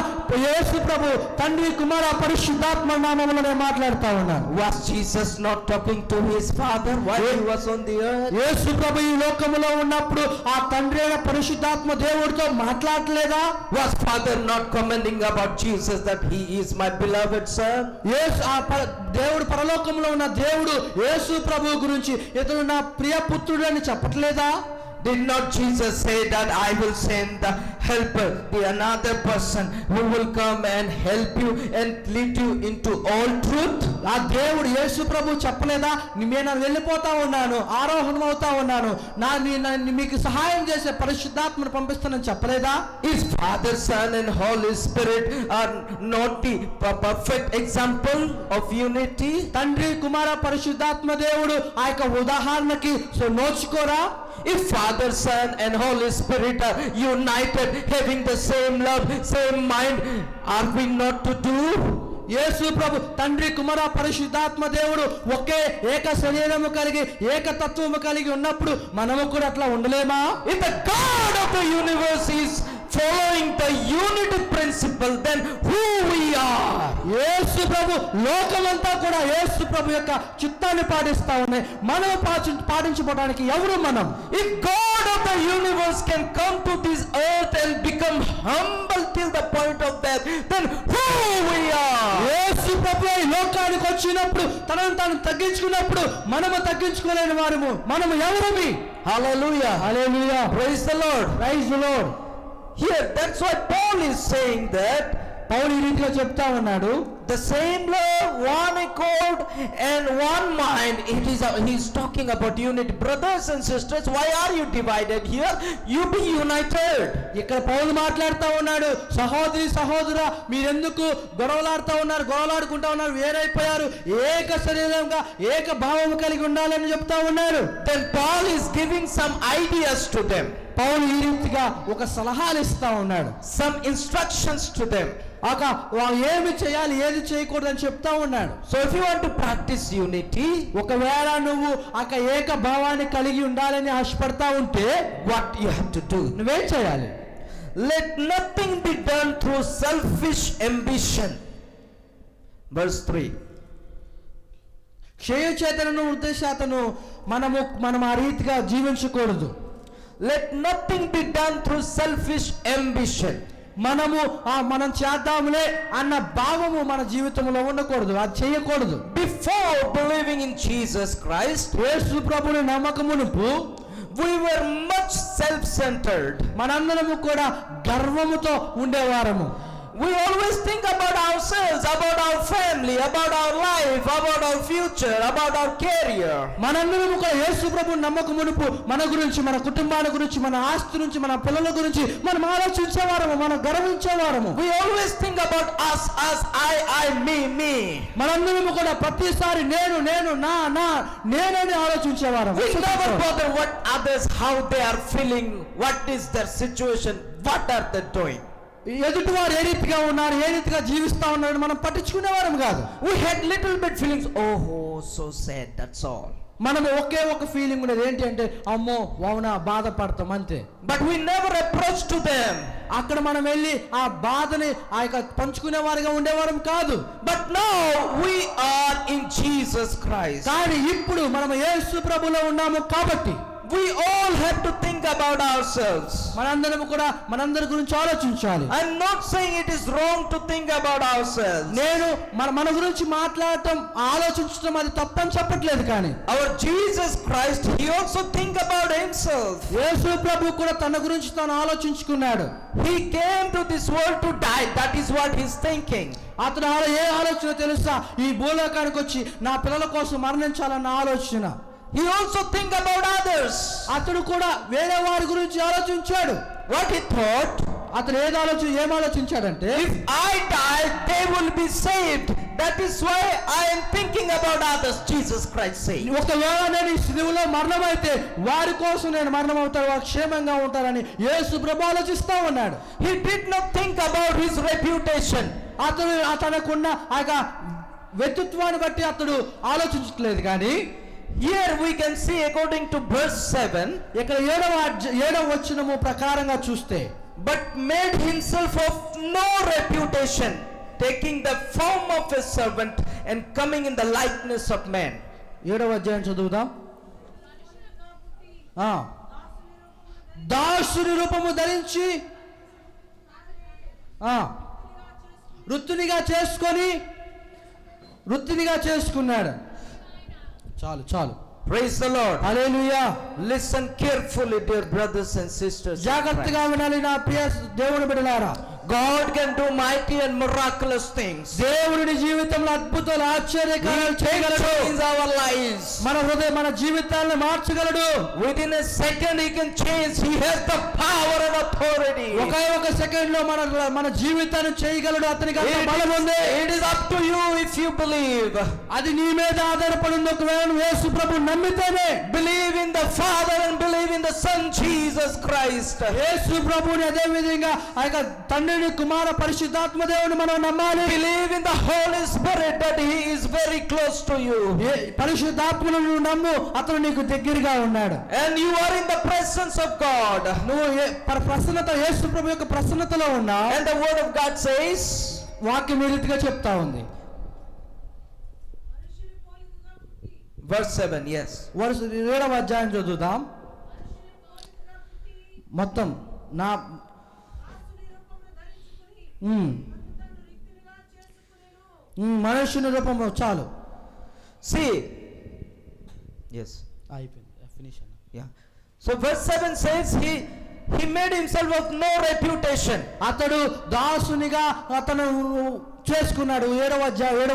యేసు ప్రభు తండ్రి, కుమార, పరిశుద్ధాత్మ నామములో నేను మాట్లాడుతా ఉన్నాను. Was Jesus not talking to his Father while he was on the earth? యేసు ప్రభు ఈ లోకములో ఉన్నప్పుడు ఆ తండ్రి అయిన పరిశుద్ధాత్మ దేవుడితో మాట్లాడలేదా? Was Father not commenting about Jesus that he is my beloved son? దేవుడు పరలోకంలో ఉన్న దేవుడు యేసు ప్రభు గురించి ఇతడు నా ప్రియ పుత్రుడు అని చెప్పట్లేదా? Did not Jesus say that I will send the helper, the another person who will come and help you and lead you into all truth? ఆ దేవుడు యేసు ప్రభు చెప్పలేదా? నేను వెళ్ళిపోతా ఉన్నాను, ఆరోహణం అవుతా ఉన్నాను, మీకు సహాయం చేసే పరిశుద్ధాత్మను పంపిస్తానని చెప్పలేదా? Is Father, Son and Holy Spirit are not the perfect example of unity? తండ్రి, కుమార, పరిశుద్ధాత్మ దేవుడు ఆ యొక్క ఉదాహరణకి నోచుకోరా? If Father, Son and Holy Spirit are united, having the same love, same mind, are we not to do? యేసు ప్రభు తండ్రి, కుమార, పరిశుద్ధాత్మ దేవుడు ఒకే ఏక శరీరము కలిగి ఏకతత్వము కలిగి ఉన్నప్పుడు మనము కూడా అట్లా ఉండలేమా? If the God of the universe is following the unity principle, then who we are? యేసు ప్రభు లోకమంతా కూడా యేసు ప్రభు యొక్క చిత్తాన్ని పాటిస్తా ఉన్నాయి. మనం పాటించడానికి ఎవరు మనం? If God of the universe can come to this earth and become humble till the point of death, then who we are? యేసు ప్రభు ఈ లోకానికి వచ్చినప్పుడు తనను తాను తగ్గించుకున్నప్పుడు మనము తగ్గించుకోలేని వారము. మనము ఎవరమి? Hallelujah. హల్లెలూయా. Praise the Lord. Praise the Lord. Here, that's why Paul is saying that Paul ఈ రీతిలో చెప్తా ఉన్నాడు, the same love, one accord, and one mind. He's talking about unity. Brothers and sisters, why are you divided here? You be united. ఇక్కడ పౌలు మాట్లాడుతూ ఉన్నాడు, సహోదరి సహోదరా మీరెందుకు గొడవలాడుకుంటా ఉన్నారు, వేరైపోయారు, ఏక శరీరంగా ఏక భావము కలిగి ఉండాలని చెప్తా ఉన్నాడు. Then Paul is giving some ideas to them, పౌలు ఈ రీతిగా ఒక సలహాలు ఇస్తా ఉన్నాడు, some instructions to them. ఏమి చేయాలి ఏది చేయకూడదు అని చెప్తా ఉన్నాడు. So if you want to practice unity, ఒకవేళ నువ్వు ఏక భావాన్ని కలిగి ఉండాలని ఆశపడతా ఉంటే what you have to do? నువ్వేం చేయాలి? Let nothing be done through selfish ambition. Verse 3. క్షయచేతనను ఉద్దేశాతను మనం ఆ రీతిగా జీవించకూడదు. Let nothing be done through selfish ambition. మనం చేద్దాములే అన్న భావము మన జీవితంలో ఉండకూడదు, అది చేయకూడదు. Before believing in Jesus Christ, యేసు ప్రభువుని నమ్మకమునుపు we were much self-centered. మనందరము కూడా గర్వముతో ఉండేవారము. We always think about ourselves, about our family, about our life, about our future, about our career. మనందరము కూడా యేసు ప్రభువుని నమ్మకమునుపు మన గురించి, మన కుటుంబాల గురించి, మన ఆస్తి గురించి, మన పిల్లల గురించి మనం ఆలోచించేవారము, మనం గర్వించేవారము. We always think about us, I, me. మనందరము కూడా ప్రతిసారి నేనని ఆలోచించేవారము. We never bother what others, how they are feeling, what is their situation, what are they doing. ఎదుటివారు ఏ రీతిగా ఉన్నారు, ఏ రీతిగా జీవిస్తా ఉన్నారు మనం పట్టించుకునేవారం కాదు. We had little bit feelings, oh so sad, that's all. మనం ఒక ఫీలింగ్ ఉండేది, ఏంటి అంటే అమ్మో అవునా బాధపడతాం అంతే. But we never approached to them. అక్కడ మనం వెళ్ళి ఆ బాధని పంచుకునే వారిగా ఉండేవారం కాదు. But now we are in Jesus Christ. కానీ ఇప్పుడు మనం యేసు ప్రభువులో ఉన్నాము కాబట్టి we all have to think about ourselves. మనందరము కూడా మనందరి గురించి ఆలోచించాలి. I'm not saying it is wrong to think about ourselves. నేను మన గురించి మాట్లాడటం ఆలోచించడం అది తప్పని చెప్పట్లేదు, కానీ our Jesus Christ, he also think about himself. యేసు ప్రభు కూడా తన గురించి తాను ఆలోచించుకున్నాడు. He came to this world to die. That is what he's thinking. అతను ఏ ఆలోచన తెలుసా? ఈ భూలోకానికి వచ్చి నా పిల్లల కోసం మరణించాలన్న ఆలోచన. He also think about others. అతడు కూడా వేరే వారి గురించి ఆలోచించాడు. What he thought? అతను ఏం ఆలోచించాడంటే, if I die they will be saved. That is why I am thinking about others, Jesus Christ said. ఒకవేళ నేను ఈ శిలువలో మరణమైతే వారి కోసం నేను మరణం అవుతాను, వారు క్షేమంగా ఉంటారని యేసు ప్రభు ఆలోచిస్తా ఉన్నాడు. He did not think about his reputation. అతనుకున్న ఆ వ్యక్తిత్వాన్ని బట్టి అతడు ఆలోచించట్లేదు. కానీ here we can see according to verse 7, ఇక్కడ 7వ వచనము ప్రకారంగా చూస్తే, but made himself of no reputation, taking the form of a servant and coming in the likeness of man. 7వ అధ్యాయం చదువుదాం. దాసుని రూపము ధరించి వృత్తినిగా చేసుకున్నాడు. చాలు. Praise the Lord. Hallelujah. Listen carefully, dear brothers and sisters. జాగ్రత్తగా వినాలి నా ప్రియ దేవుని బిడ్డలారా. God can do mighty and miraculous things. దేవుని జీవితంలో అద్భుతాలు ఆశ్చర్యకార్యాలు చేయగలడు. Change our lives. మన జీవితాలను మార్చగలడు. Within a second he can change. He has the power and authority. ఒక సెకండ్ లో మన జీవితాన్ని చేయగలడు. అతనికి అంత బలం ఉంది. It is up to you if you believe. అది నీ మీద ఆధారపడి ఉంది. ఒకవేళ నువ్వు యేసు ప్రభువుని నమ్మితేనే. Believe in the Father and believe in the Son Jesus Christ. యేసు ప్రభువుని అదే విధంగా ఆ తండ్రి కుమార పరిశుద్ధాత్మ దేవుని మనం నమ్మాలి. Believe in the Holy Spirit that he is very close to you. పరిశుద్ధాత్మను నువ్వు నమ్ము, అతను నీకు దగ్గరగా ఉన్నాడు. And you are in the presence of God. నువ్వు ప్రసన్నత యేసు ప్రభు యొక్క ప్రసన్నతలో ఉన్నావు. And the word of God says, వాక్యం ఈ రీతిగా చెప్తా ఉంది. verse 7, yes. 7వ అధ్యాయం చదువుదాం. మొత్తం నా మనుషుని రూపంలో చాలు. See, yes, అయిపోయింది, ఫినిష్ అన్న. yeah. So verse 7 says he made himself of no reputation. అతడు దాసునిగా అతను చేసుకున్నాడు. 7వ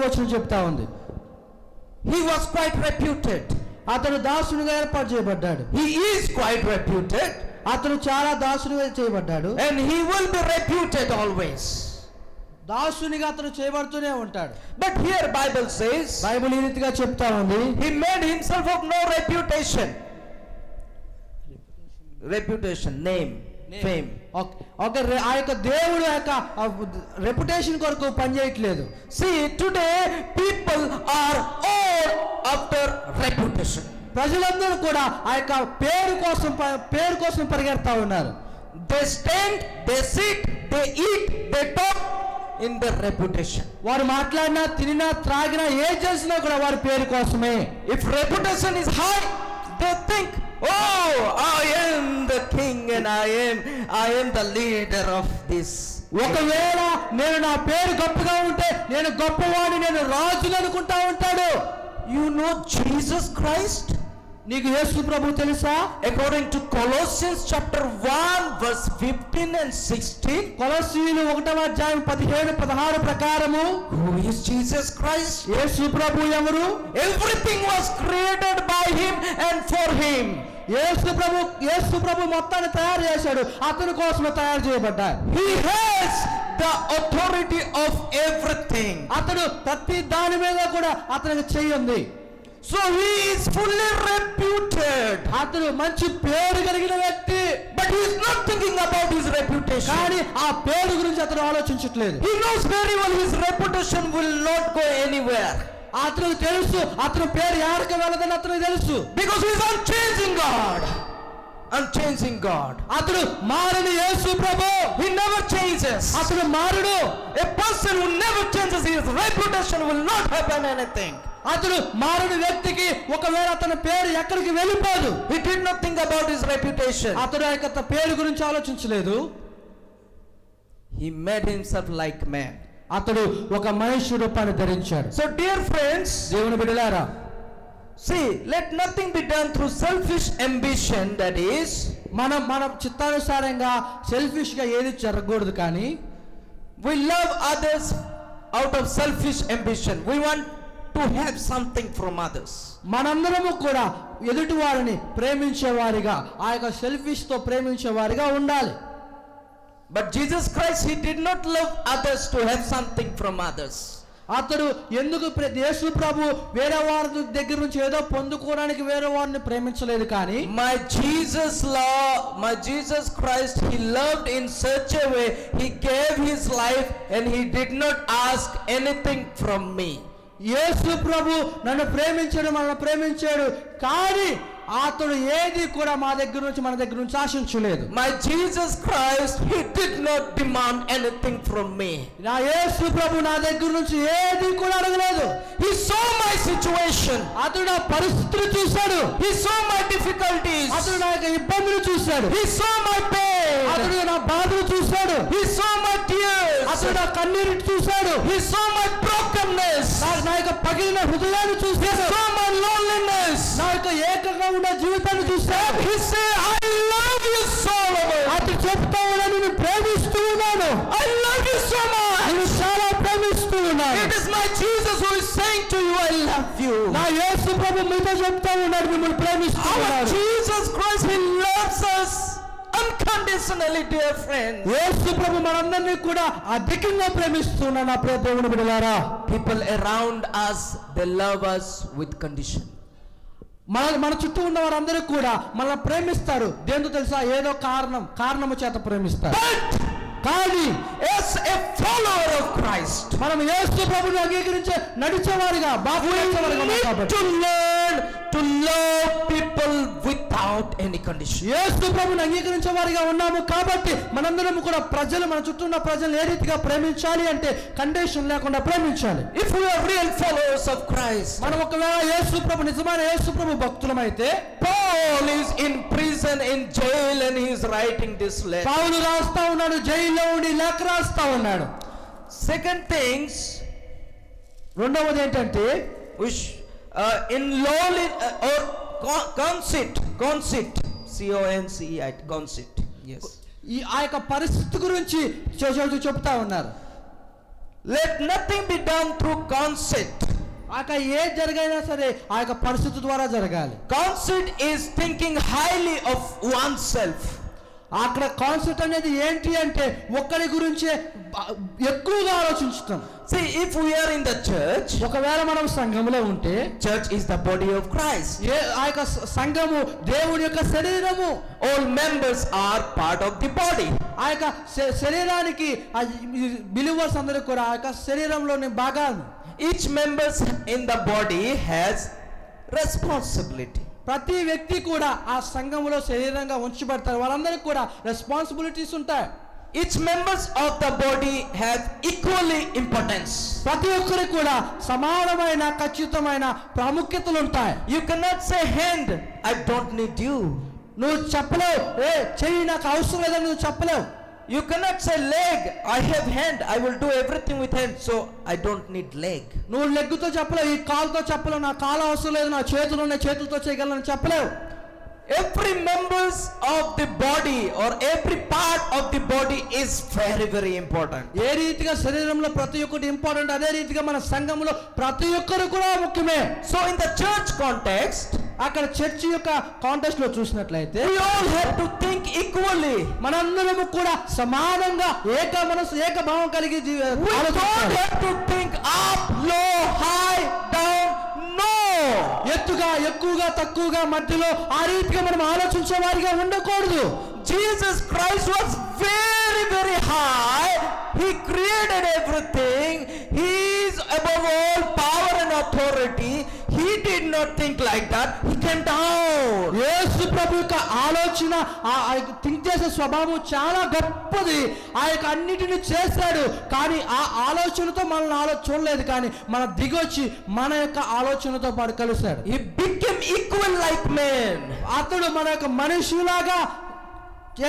వచనం చెప్తా ఉంది. He was quite reputed. అతడు దాసునిగా ఏర్పాటు చేయబడ్డాడు. He is quite reputed. అతను చాలా దాసునిగా చేయబడ్డాడు. And he will be reputed always. దాసునిగా అతను చేయబడుతూనే ఉంటాడు. But here Bible says Bible ఈ రీతిగా చెప్తా ఉంది. he made himself of no reputation. Reputation, name, fame. ఆ యొక్క దేవుడు యొక్క రెప్యుటేషన్ కొరకు పనిచేయట్లేదు. See, today people are all after reputation. ప్రజలందరూ కూడా ఆ యొక్క పేరు కోసం పరిగెడతా ఉన్నారు. They stand, they sit, they eat, they talk in their reputation. వారు మాట్లాడినా, తినినా, త్రాగినా, ఏ చేసినా కూడా వారి పేరు కోసమే. If reputation is high, they think, oh, I am the king and I am the leader of this. ఒకవేళ నేను నా పేరు గొప్పగా ఉంటే నేను గొప్పవాడిని, నేను రాజుని అనుకుంటా ఉంటాడు. You know Jesus Christ? నీకు యేసు ప్రభు తెలుసా? According to Colossians chapter 1 verse 15 and 16, కొలస్సీయులు 1వ అధ్యాయం 17-16 ప్రకారము, who is Jesus Christ? యేసు ప్రభు ఎవరు? Everything was created by him and for him. యేసు ప్రభు మొత్తాన్ని తయారు చేశాడు, అతని కోసమే తయారు చేయబడ్డాడు. He has the authority of everything. అతడు ప్రతి దాని మీద కూడా అతనికి చెయ్యి ఉంది. So he is fully reputed. అతడు మంచి పేరు కలిగిన వ్యక్తి. But he is not thinking about his reputation. కానీ ఆ పేరు గురించి అతను ఆలోచించట్లేదు. He knows very well his reputation will not go anywhere. అతనికి తెలుసు అతని పేరు ఎవరికి వెళ్ళదని అతనికి తెలుసు. Because he is unchanging God. Unchanging God. అతడు మారని యేసు ప్రభు. He never changes. అతడు మారడు. A person who never changes, his reputation will not happen anything. అతడు మారని వ్యక్తికి ఒకవేళ అతని పేరు ఎక్కడికి వెళ్ళిపోదు. He did not think about his reputation. అతడు ఆ యొక్క పేరు గురించి ఆలోచించలేదు. He made himself like man. అతడు ఒక మనిషి రూపాన్ని ధరించాడు. So dear friends, దేవుని బిడ్డలారా, see, let nothing be done through selfish ambition, that is, మన చిత్తానుసారంగా సెల్ఫిష్ గా ఏది జరగకూడదు. కానీ we love others out of selfish ambition. We want to have something from others. మనందరము కూడా ఎదుటి వారిని ప్రేమించేవారిగా, ఆ యొక్క సెల్ఫిష్ తో ప్రేమించేవారిగా ఉండాలి. But Jesus Christ, he did not love others to have something from others. అతడు ఎందుకు యేసు ప్రభు వేరే వారి దగ్గర నుంచి ఏదో పొందుకోవడానికి వేరే వారిని ప్రేమించలేదు. కానీ My Jesus Christ, he loved in such a way, he gave his life and he did not ask anything from me. యేసు ప్రభు నన్ను ప్రేమించాడు, మనల్ని ప్రేమించాడు, కానీ అతడు ఏది కూడా మన దగ్గర నుంచి ఆశించలేదు. My Jesus Christ, he did not demand anything from me. నా యేసు ప్రభు నా దగ్గర నుంచి ఏది కూడా అడగలేదు. He saw my situation. అతడు నా పరిస్థితులు చూశాడు. He saw my difficulties. అతడు నా యొక్క ఇబ్బందులు చూశాడు. He saw my pain. అతడు నా బాధలు చూశాడు. He saw my tears. అతడు నా కన్నీరు చూశాడు. He saw my brokenness. నా యొక్క పగిలిన హృదయాన్ని He చూశాడు. saw my loneliness. నా యొక్క ఏకంగా ఉన్న జీవితాన్ని చూశాడు. He said, I love you, Solomon. అతడు చెప్తా ఉన్నాను, నేను ప్రేమిస్తూ ఉన్నాను. I love you so much. నేను చాలా ప్రేమిస్తూ ఉన్నాను. It is my Jesus who is saying to you, I love you. నా యేసు ప్రభు మీతో చెప్తా ఉన్నాడు, మిమ్మల్ని ప్రేమిస్తూ Our ఉన్నాడు. Jesus Christ, he loves us unconditionally, dear friends. యేసు ప్రభు మనందరినీ కూడా అధికంగా ప్రేమిస్తున్నాడు. నా ప్రియ దేవుని బిడ్డలారా, People around us, they love us with condition. మన చుట్టూ ఉన్న వారందరూ కూడా మనల్ని ప్రేమిస్తారు. దేంతో తెలుసా? ఏదో కారణము చేత ప్రేమిస్తారు. కానీ As a follower of Christ, మనం యేసు ప్రభువుని అంగీకరించే నడిచేవారిగా, బాగుపడేవారిగా ఉన్నాం కాబట్టి to learn to love people without any condition. యేసు ప్రభువుని అంగీకరించే వారిగా ఉన్నాము కాబట్టి మనందరం కూడా మన చుట్టూ ఉన్న ప్రజలను ఏ రీతిగా ప్రేమించాలి అంటే కండిషన్ లేకుండా ప్రేమించాలి. If we are real followers of Christ, మనం ఒకవేళ నిజమైన యేసు ప్రభు భక్తులమైతే, Paul is in prison, in jail, and he is writing this letter. పౌలు రాస్తా ఉన్నాడు, జైల్లో ఉండి లేఖ రాస్తా ఉన్నాడు. Second things, రెండవది ఏంటంటే which in lowly or conceit, CONCEIT, conceit. Yes. ఆ యొక్క పరిస్థితి గురించి చెప్తా ఉన్నారు. Let nothing be done through conceit. ఆ యొక్క ఏ జరగైనా సరే ఆ యొక్క పరిస్థితి ద్వారా జరగాలి. Conceit is thinking highly of oneself. అక్కడ కాన్సెప్ట్ అనేది ఏంటి అంటే ఒక్కడి గురించే ఎక్కువగా ఆలోచించుతాం. See, if we are in the church, ఒకవేళ మనం సంఘములో ఉంటే, church is the body of Christ. ఆ యొక్క సంఘము దేవుడి యొక్క శరీరము. All members are part of the body. ఆ యొక్క శరీరానికి బిలీవర్స్ అందరూ కూడా ఆ యొక్క శరీరంలోని భాగాలు. Each member in the body has responsibility. ప్రతి వ్యక్తి కూడా ఆ సంఘములో శరీరంగా ఉంచబడతారు. వాళ్ళందరికీ కూడా రెస్పాన్సిబిలిటీస్ ఉంటాయి. Each members of the body have equally importance. ప్రతి ఒక్కరికి కూడా సమానమైన ఖచ్చితమైన ప్రాముఖ్యతలు ఉంటాయి. You cannot say hand, I don't need you. నువ్వు చెప్పలేవు, చెయ్యి నాకు అవసరం లేదని నువ్వు చెప్పలేవు. You cannot say leg, I have hand, I will do everything with hand, so I don't need leg. నువ్వు లెగ్గుతో చెప్పలేవు, ఈ కాలుతో చెప్పలేవు, నా కాలు అవసరం లేదు, నా చేతులు ఉన్నాయి, చేతులతో చేయగలను చెప్పలేవు. Every members of the body or every part of the body is very, very important. ఏ రీతిగా శరీరంలో ప్రతి ఒక్కటి ఇంపార్టెంట్, అదే రీతిగా మన సంఘంలో ప్రతి ఒక్కరు కూడా ముఖ్యమే. So in the church context, అక్కడ చర్చ్ యొక్క కాంటెక్స్ట్ లో చూసినట్లయితే we all have to think equally. మనందరము కూడా సమానంగా ఏక మనసు ఏక భావం కలిగి We don't have to think up, low, high, down. No. ఎత్తుగా ఎక్కువగా తక్కువగా మధ్యలో ఆ రీతిగా మనం ఆలోచించే వారిగా ఉండకూడదు. Jesus Christ was very, very high. He created everything. He is above all power and authority. He did not think like that. He came down. యేసు ప్రభు యొక్క ఆలోచన థింక్ చేసే స్వభావం చాలా గొప్పది. ఆ యొక్క అన్నిటిని చేశాడు, కానీ ఆ ఆలోచనతో మనల్ని చూడలేదు, కానీ మన దిగొచ్చి మన యొక్క ఆలోచనతో పాటు కలిశాడు. He became equal like man. అతడు మన యొక్క మనిషిలాగా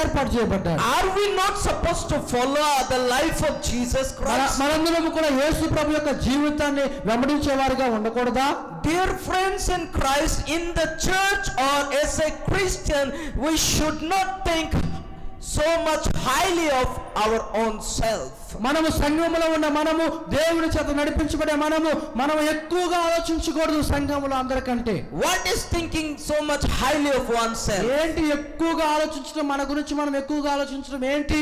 ఏర్పాటు చేయబడ్డాడు. Are we not supposed to follow the life of Jesus Christ? మనందరం కూడా యేసు ప్రభు యొక్క జీవితాన్ని వెంబడించేవారిగా ఉండకూడదా? Dear friends in Christ, in the church or as a Christian, we should not think so much highly of our own self. మనము సంఘములో ఉన్న మనము దేవుని చేత నడిపించబడే మనము ఎక్కువగా ఆలోచించకూడదు సంఘములో అందరికంటే. What is thinking so much highly of oneself? ఏంటి ఎక్కువగా ఆలోచించడం, మన గురించి మనం ఎక్కువగా ఆలోచించడం ఏంటి?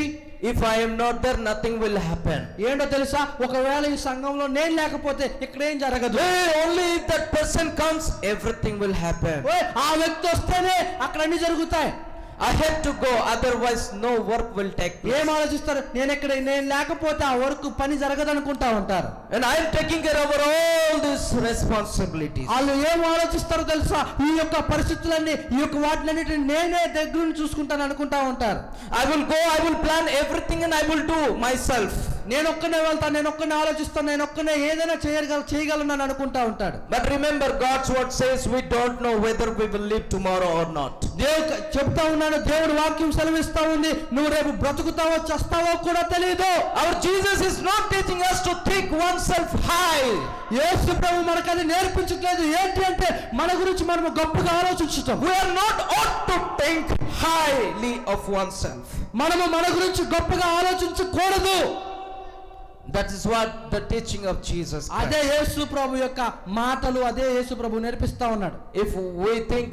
If I am not there, nothing will happen. ఏంటో తెలుసా, ఒకవేళ ఈ సంఘంలో నేను లేకపోతే ఇక్కడ ఏం జరగదు. Only if that person comes, everything will happen. ఆ వ్యక్తి వస్తేనే అక్కడ అన్ని జరుగుతాయి. I have to go, otherwise no work will take place. ఏం ఆలోచిస్తారు, నేను లేకపోతే ఆ వర్క్ పని జరగదు అనుకుంటా ఉంటారు. And I am taking care of all these responsibilities. వాళ్ళు ఏం ఆలోచిస్తారో తెలుసా, ఈ యొక్క పరిస్థితులన్నీ ఈ యొక్క వాటిలన్నిటిని నేనే దగ్గర చూసుకుంటాను అనుకుంటా ఉంటారు. I will go, I will plan everything and I will do myself. నేను ఒక్కనే వెళ్తాను, నేను ఒక్కనే ఆలోచిస్తాను, నేను ఒక్కనే ఏదైనా చేయగలను అని అనుకుంటా ఉంటాడు. But remember, God's word says we don't know whether we will live tomorrow or not. దేవుడు చెప్తా ఉన్నాడు, దేవుడు వాక్యం సెలవిస్తా ఉంది, నువ్వు రేపు బ్రతుకుతావో చస్తావో కూడా తెలియదు. Our Jesus is not teaching us to think oneself high. యేసు ప్రభు మనకు అది నేర్పించట్లేదు. ఏంటి అంటే మన గురించి మనం గొప్పగా ఆలోచించటం. We are not ought to think highly of oneself. మనము మన గురించి గొప్పగా ఆలోచించకూడదు. That is what the teaching of Jesus Christ. అదే యేసు ప్రభు యొక్క మాటలు, అదే యేసు ప్రభు నేర్పిస్తా ఉన్నాడు. If we think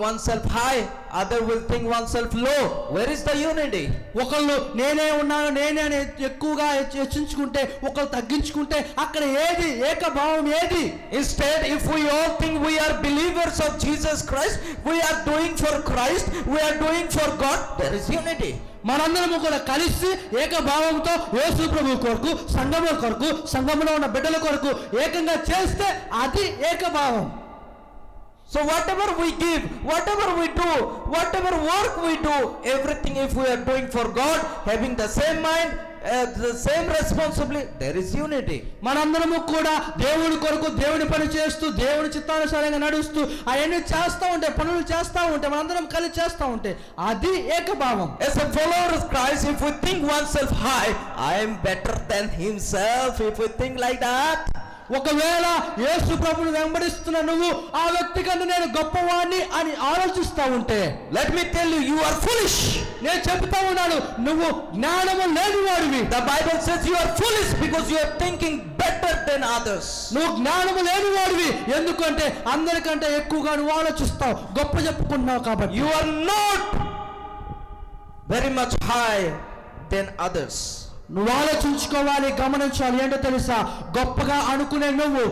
oneself high, other will think oneself low. Where is the unity? ఒకళ్ళు నేనే ఉన్నాను నేనే అని ఎక్కువగా హెచ్చించుకుంటే, ఒకళ్ళు తగ్గించుకుంటే అక్కడ ఏది ఏకభావం ఏది? Instead, if we all think we are believers of Jesus Christ, we are doing for Christ, we are doing for God, there is unity. మనందరము కూడా కలిసి ఏకభావంతో యేసు ప్రభు కొరకు, సంఘముల కొరకు, సంఘములో ఉన్న బిడ్డల కొరకు ఏకంగా చేస్తే అది ఏకభావం. So whatever we give, whatever we do, whatever work we do, everything if we are doing for God, having the same mind, the same responsibility, there is unity. మనందరము కూడా దేవుని కొరకు దేవుని పని చేస్తూ దేవుని చిత్తానుసారంగా నడుస్తూ అవన్నీ చేస్తూ ఉంటే, పనులు చేస్తూ ఉంటే, మనందరం కలిసి చేస్తూ ఉంటే అది ఏకభావం. As a follower of Christ, if we think oneself high, I am better than himself, if we think like that, ఒకవేళ యేసు ప్రభువుని వెంబడిస్తున్న నువ్వు ఆ వ్యక్తి కంటే నేను గొప్పవాణ్ణి అని ఆలోచిస్తా ఉంటే, let me tell you, you are foolish. నేను చెప్తా ఉన్నాను, నువ్వు జ్ఞానము లేనివాడివి. The Bible says you are foolish because you are thinking better than others. నువ్వు జ్ఞానము లేనివాడివి, ఎందుకంటే అందరికంటే ఎక్కువగా నువ్వు ఆలోచిస్తావు, గొప్ప చెప్పుకుంటున్నావు కాబట్టి. You are not very much high than others. నువ్వు ఆలోచించుకోవాలి, గమనించాలి. ఏంటో తెలుసా, గొప్పగా అనుకునే నువ్వు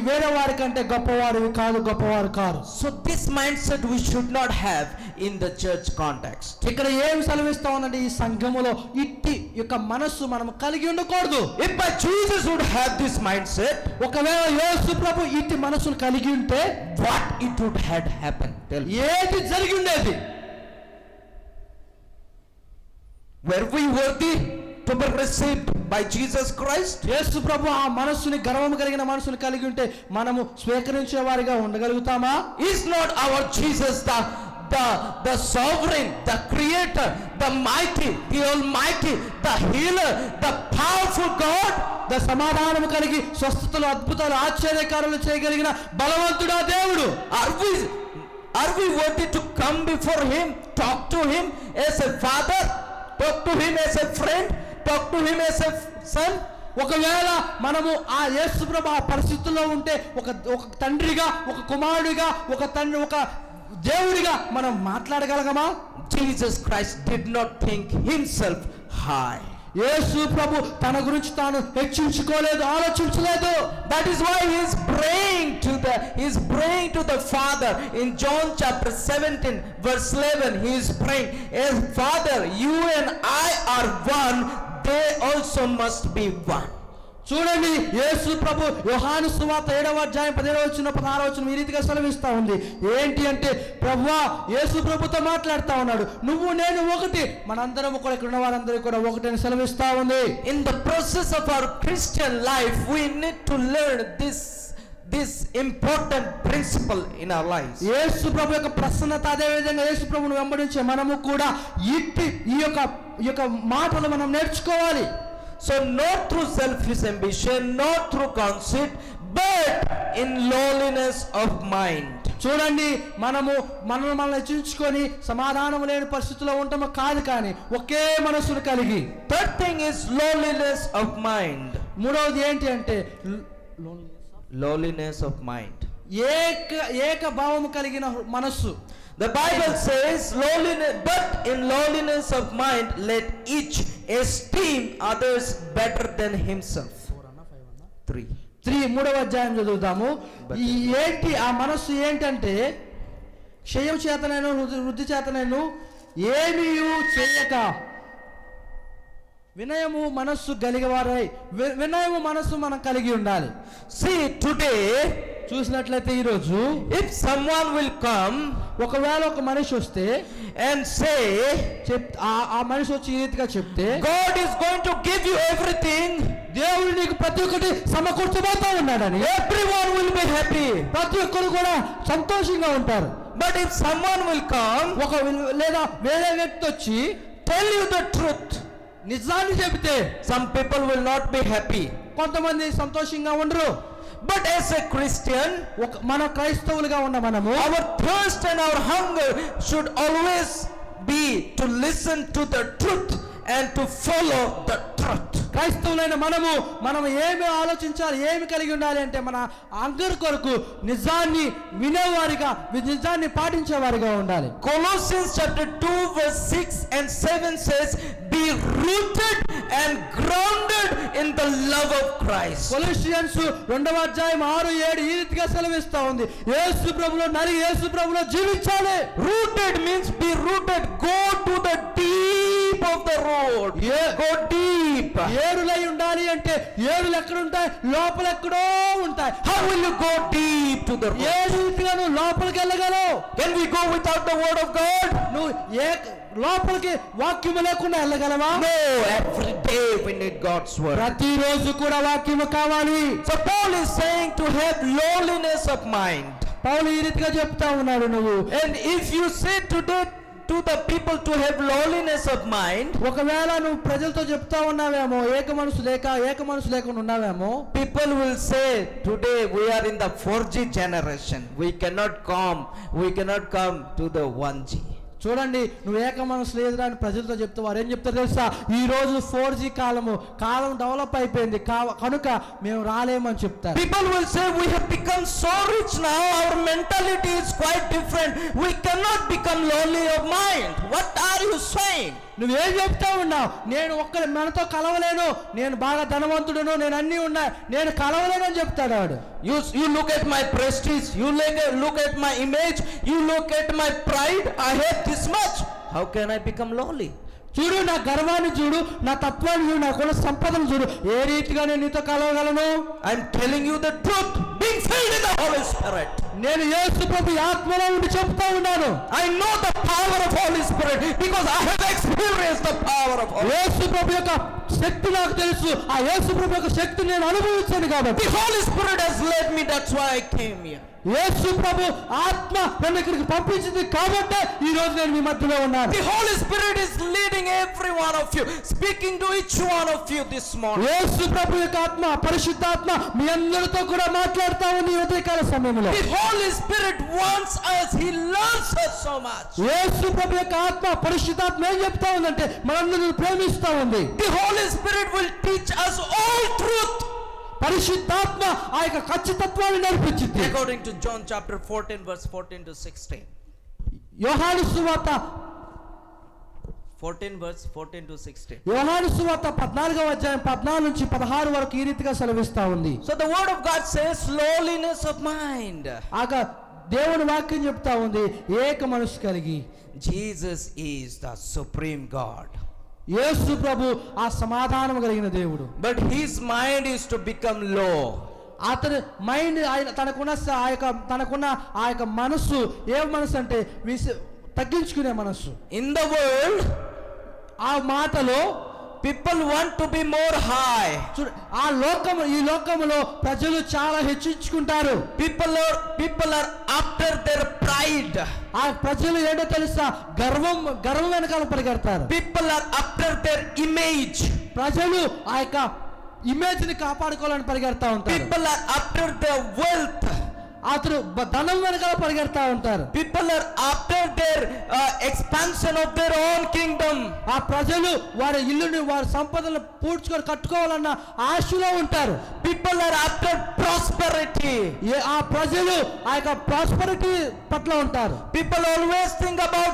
వేరే వారి కంటే గొప్పవాడివి కాదు, గొప్పవారు కాదు. So this mindset we should not have in the church context. ఇక్కడ ఏమి సెలవిస్తా ఉందంటే, ఈ సంఘములో ఇట్టి యొక్క మనస్సు మనం కలిగి ఉండకూడదు. If by Jesus would have this mindset, ఒకవేళ యేసు ప్రభు ఇట్టి మనస్సును కలిగి ఉంటే what it would had happened? Tell me. ఏది జరిగి ఉండేది? Were we worthy to be received by Jesus Christ? యేసు ప్రభు ఆ మనస్సుని, గర్వము కలిగిన మనస్సుని కలిగి ఉంటే మనము స్వీకరించే వారిగా ఉండగలుగుతామా? Is not our Jesus the sovereign, the creator, the mighty, the almighty, the healer, the powerful God? సమాధానము కలిగి స్వస్థతలు, అద్భుతాలు, ఆశ్చర్యకారులు చేయగలిగిన బలవంతుడా దేవుడు. Are we worthy to come before him, talk to him as a father, talk to him as a friend, talk to him as a son? ఒకవేళ మనము ఆ యేసు ప్రభు ఆ పరిస్థితుల్లో ఉంటే ఒక తండ్రిగా, ఒక కుమారుడిగా, ఒక దేవుడిగా మనం మాట్లాడగలగమా? Jesus Christ did not think himself high. యేసు ప్రభు తన గురించి తాను హెచ్చించుకోలేదు, ఆలోచించలేదు. That is why he is praying to the Father in John chapter 17 verse 11. He is praying, as Father, you and I are one, they also must be one. చూడండి, యేసు ప్రభు యోహాను సువార్త 7వ అధ్యాయం 17వ వచనం 16వ వచనం ఈ రీతిగా సెలవిస్తా ఉంది. ఏంటి అంటే, ప్రభువా యేసు ప్రభుతో మాట్లాడుతా ఉన్నాడు, నువ్వు నేను ఒకటి, మనందరం కూడా, ఇక్కడ ఉన్న వారందరూ కూడా ఒకటి అని సెలవిస్తా ఉంది. In the process of our Christian life, we need to learn this important principle in our lives. యేసు ప్రభు యొక్క ప్రసన్నత, అదే విధంగా యేసు ప్రభువును వెంబడించే మనము కూడా ఈ యొక్క మాటలు మనం నేర్చుకోవాలి. So not through selfish ambition, not through conceit, but in lowliness of mind. చూడండి, మనల్ని హెచ్చించుకొని సమాధానం లేని పరిస్థితిలో ఉంటాము కాదు, కానీ ఒకే మనస్సును కలిగి. Third thing is lowliness of mind. మూడవది ఏంటి అంటే Lowliness of mind. ఏక భావము కలిగిన మనస్సు. The Bible says, but in lowliness of mind, let each esteem others better than himself. 3. మూడవ అధ్యాయం చదువుతాము. ఏంటి ఆ మనస్సు ఏంటంటే, క్షయం చేతనైన వృద్ధి చేతనైన ఏమీ చేయక వినయము మనస్సు కలిగివారై, వినయము మనస్సు మనం కలిగి ఉండాలి. See, today చూసినట్లయితే ఈరోజు, if someone will come, ఒకవేళ ఒక మనిషి వస్తే and say, ఆ మనిషి వచ్చి ఈ రీతిగా చెప్తే, God is going to give you everything, దేవుడు నీకు ప్రతి ఒక్కటి సమకూర్చబోతా ఉన్నాడని, everyone will be happy. ప్రతి ఒక్కరు కూడా సంతోషంగా ఉంటారు. But if someone will come, లేదా వేరే వ్యక్తి వచ్చి tell you the truth, నిజాన్ని చెబితే, some people will not be happy. కొంతమంది సంతోషంగా ఉండరు. But as a Christian, మన క్రైస్తవులుగా ఉన్న మనము, our thirst and our hunger should always be to listen to the truth and to follow the truth. క్రైస్తవులైన మనము ఏమి ఆలోచించాలి, ఏమి కలిగి ఉండాలి అంటే, మన అందరి కొరకు నిజాన్ని వినేవారిగా, నిజాన్ని పాటించేవారిగా ఉండాలి. Colossians chapter 2 verse 6 and 7 says, be rooted and grounded in the love of Christ. కొలొస్సియన్స్ 2వ అధ్యాయం 6, 7 ఈ రీతిగా సెలవిస్తా ఉంది. యేసు ప్రభువులో నలిగి యేసు ప్రభువులో జీవించాలి. Rooted means be rooted, go to the deep of the road. Go deep. ఏరులై ఉండాలి అంటే, ఏరులు ఎక్కడ ఉంటాయి? లోపల ఎక్కడో ఉంటాయి. How will you go deep to the road? ఏ రీతిగా నువ్వు లోపలికి వెళ్ళగలవు? Can we go without the word of God? నువ్వు లోపలికి వాక్యము లేకుండా వెళ్ళగలవా? No, every day we need God's word. ప్రతిరోజు కూడా వాక్యము కావాలి. So Paul is saying to have lowliness of mind. పౌలు ఈ రీతిగా చెప్తా ఉన్నాడు నువ్వు. And if you say today to the people to have lowliness of mind, ఒకవేళ నువ్వు ప్రజలతో చెప్తా ఉన్నావేమో ఏక మనసు లేకుండా ఉన్నావేమో, people will say, today we are in the 4G generation. We cannot come to the 1G. చూడండి నువ్వు ఏక మనసు లేదురా అని ప్రజలతో చెప్తే వారు ఏం చెప్తారు తెలుసా? ఈ రోజు 4G కాలం డెవలప్ అయిపోయింది కనుక మేము రాలేమని చెప్తారు. People will say, we have become so rich now, our mentality is quite different. We cannot become lowly of mind. What are you saying? నువ్వేం చెప్తా ఉన్నావు? నేను మనతో కలవలేను, నేను బాగా ధనవంతుడును, నేను అన్నీ ఉన్నా, నేను కలవలేను అని చెప్తాడు వాడు. You look at my prestige, you look at my image, you look at my pride. I have this much. How can I become lowly? చూడు నా గర్వాన్ని చూడు, నా తత్వాన్ని చూడు, నాకున్న సంపదను చూడు, ఏ రీతిగా నేను నీతో కలవగలను? I'm telling you the truth, being filled in the Holy Spirit. నేను యేసు ప్రభు ఆత్మలో ఉండి చెప్తా ఉన్నాను. I know the power of Holy Spirit because I have experienced the power of Holy Spirit. యేసు ప్రభు యొక్క శక్తి నాకు తెలుసు, ఆ యేసు ప్రభు యొక్క శక్తి నేను అనుభవించాను కాబట్టి. The Holy Spirit has led me, that's why I came here. యేసు ప్రభు ఆత్మ నన్ను ఇక్కడికి పంపించింది కాబట్టి ఈ రోజు నేను మీ మధ్యలో ఉన్నాను. The Holy Spirit is leading every one of you, speaking to each one of you this morning. యేసు ప్రభు యొక్క ఆత్మ, పరిశుద్ధాత్మ మీ అందరితో కూడా మాట్లాడుతా ఉంది ఈ ఉదయకాల సమయంలో. The Holy Spirit wants us, He loves us so much. యేసు ప్రభు యొక్క ఆత్మ, పరిశుద్ధాత్మ ఏం చెప్తా ఉందంటే మనందరిని ప్రేమిస్తా ఉంది. The Holy Spirit will teach us all truth. పరిశుద్ధాత్మ ఆ యొక్క ఖచ్చితత్వాన్ని నేర్పించింది. According to John chapter 14 verse 14 to 16. యోహాను సువార్త 14 verse 14 to 16. యోహాను సువార్త 14వ అధ్యాయం 14 నుంచి 16 వరకు ఈ రీతిగా సెలవిస్తా ఉంది. So the word of God says lowliness of mind. ఆగా దేవుని వాక్యం చెప్తా ఉంది ఏక మనసు కలిగి. Jesus is the supreme God. యేసు ప్రభు ఆ సమాధానం కలిగిన దేవుడు. But his mind is to become low. అతని మైండ్ తనకున్న ఆ యొక్క మనసు ఏ మనసు అంటే తగ్గించుకునే మనసు. In the world, ఆ మాటలో people want to be more high. ఈ లోకములో ప్రజలు చాలా హెచ్చించుకుంటారు. People are after their pride. ఆ ప్రజలు ఏంటో తెలుసా? గర్వం వెనకాల పరిగెడతారు. People are after their image. ప్రజలు ఆ యొక్క ఇమేజ్ ని కాపాడుకోవాలని పరిగెడతా ఉంటారు. People are after their wealth. అతను ధనం వెనకాల పరిగెడతా ఉంటారు. People are after their expansion of their own kingdom. ఆ ప్రజలు వారి ఇల్లుని వారి సంపదలను పూడ్చుకొని కట్టుకోవాలన్న ఆశలో ఉంటారు. People are after prosperity. ఆ ప్రజలు ఆ యొక్క ప్రాస్పెరిటీ పట్ల ఉంటారు. People always think about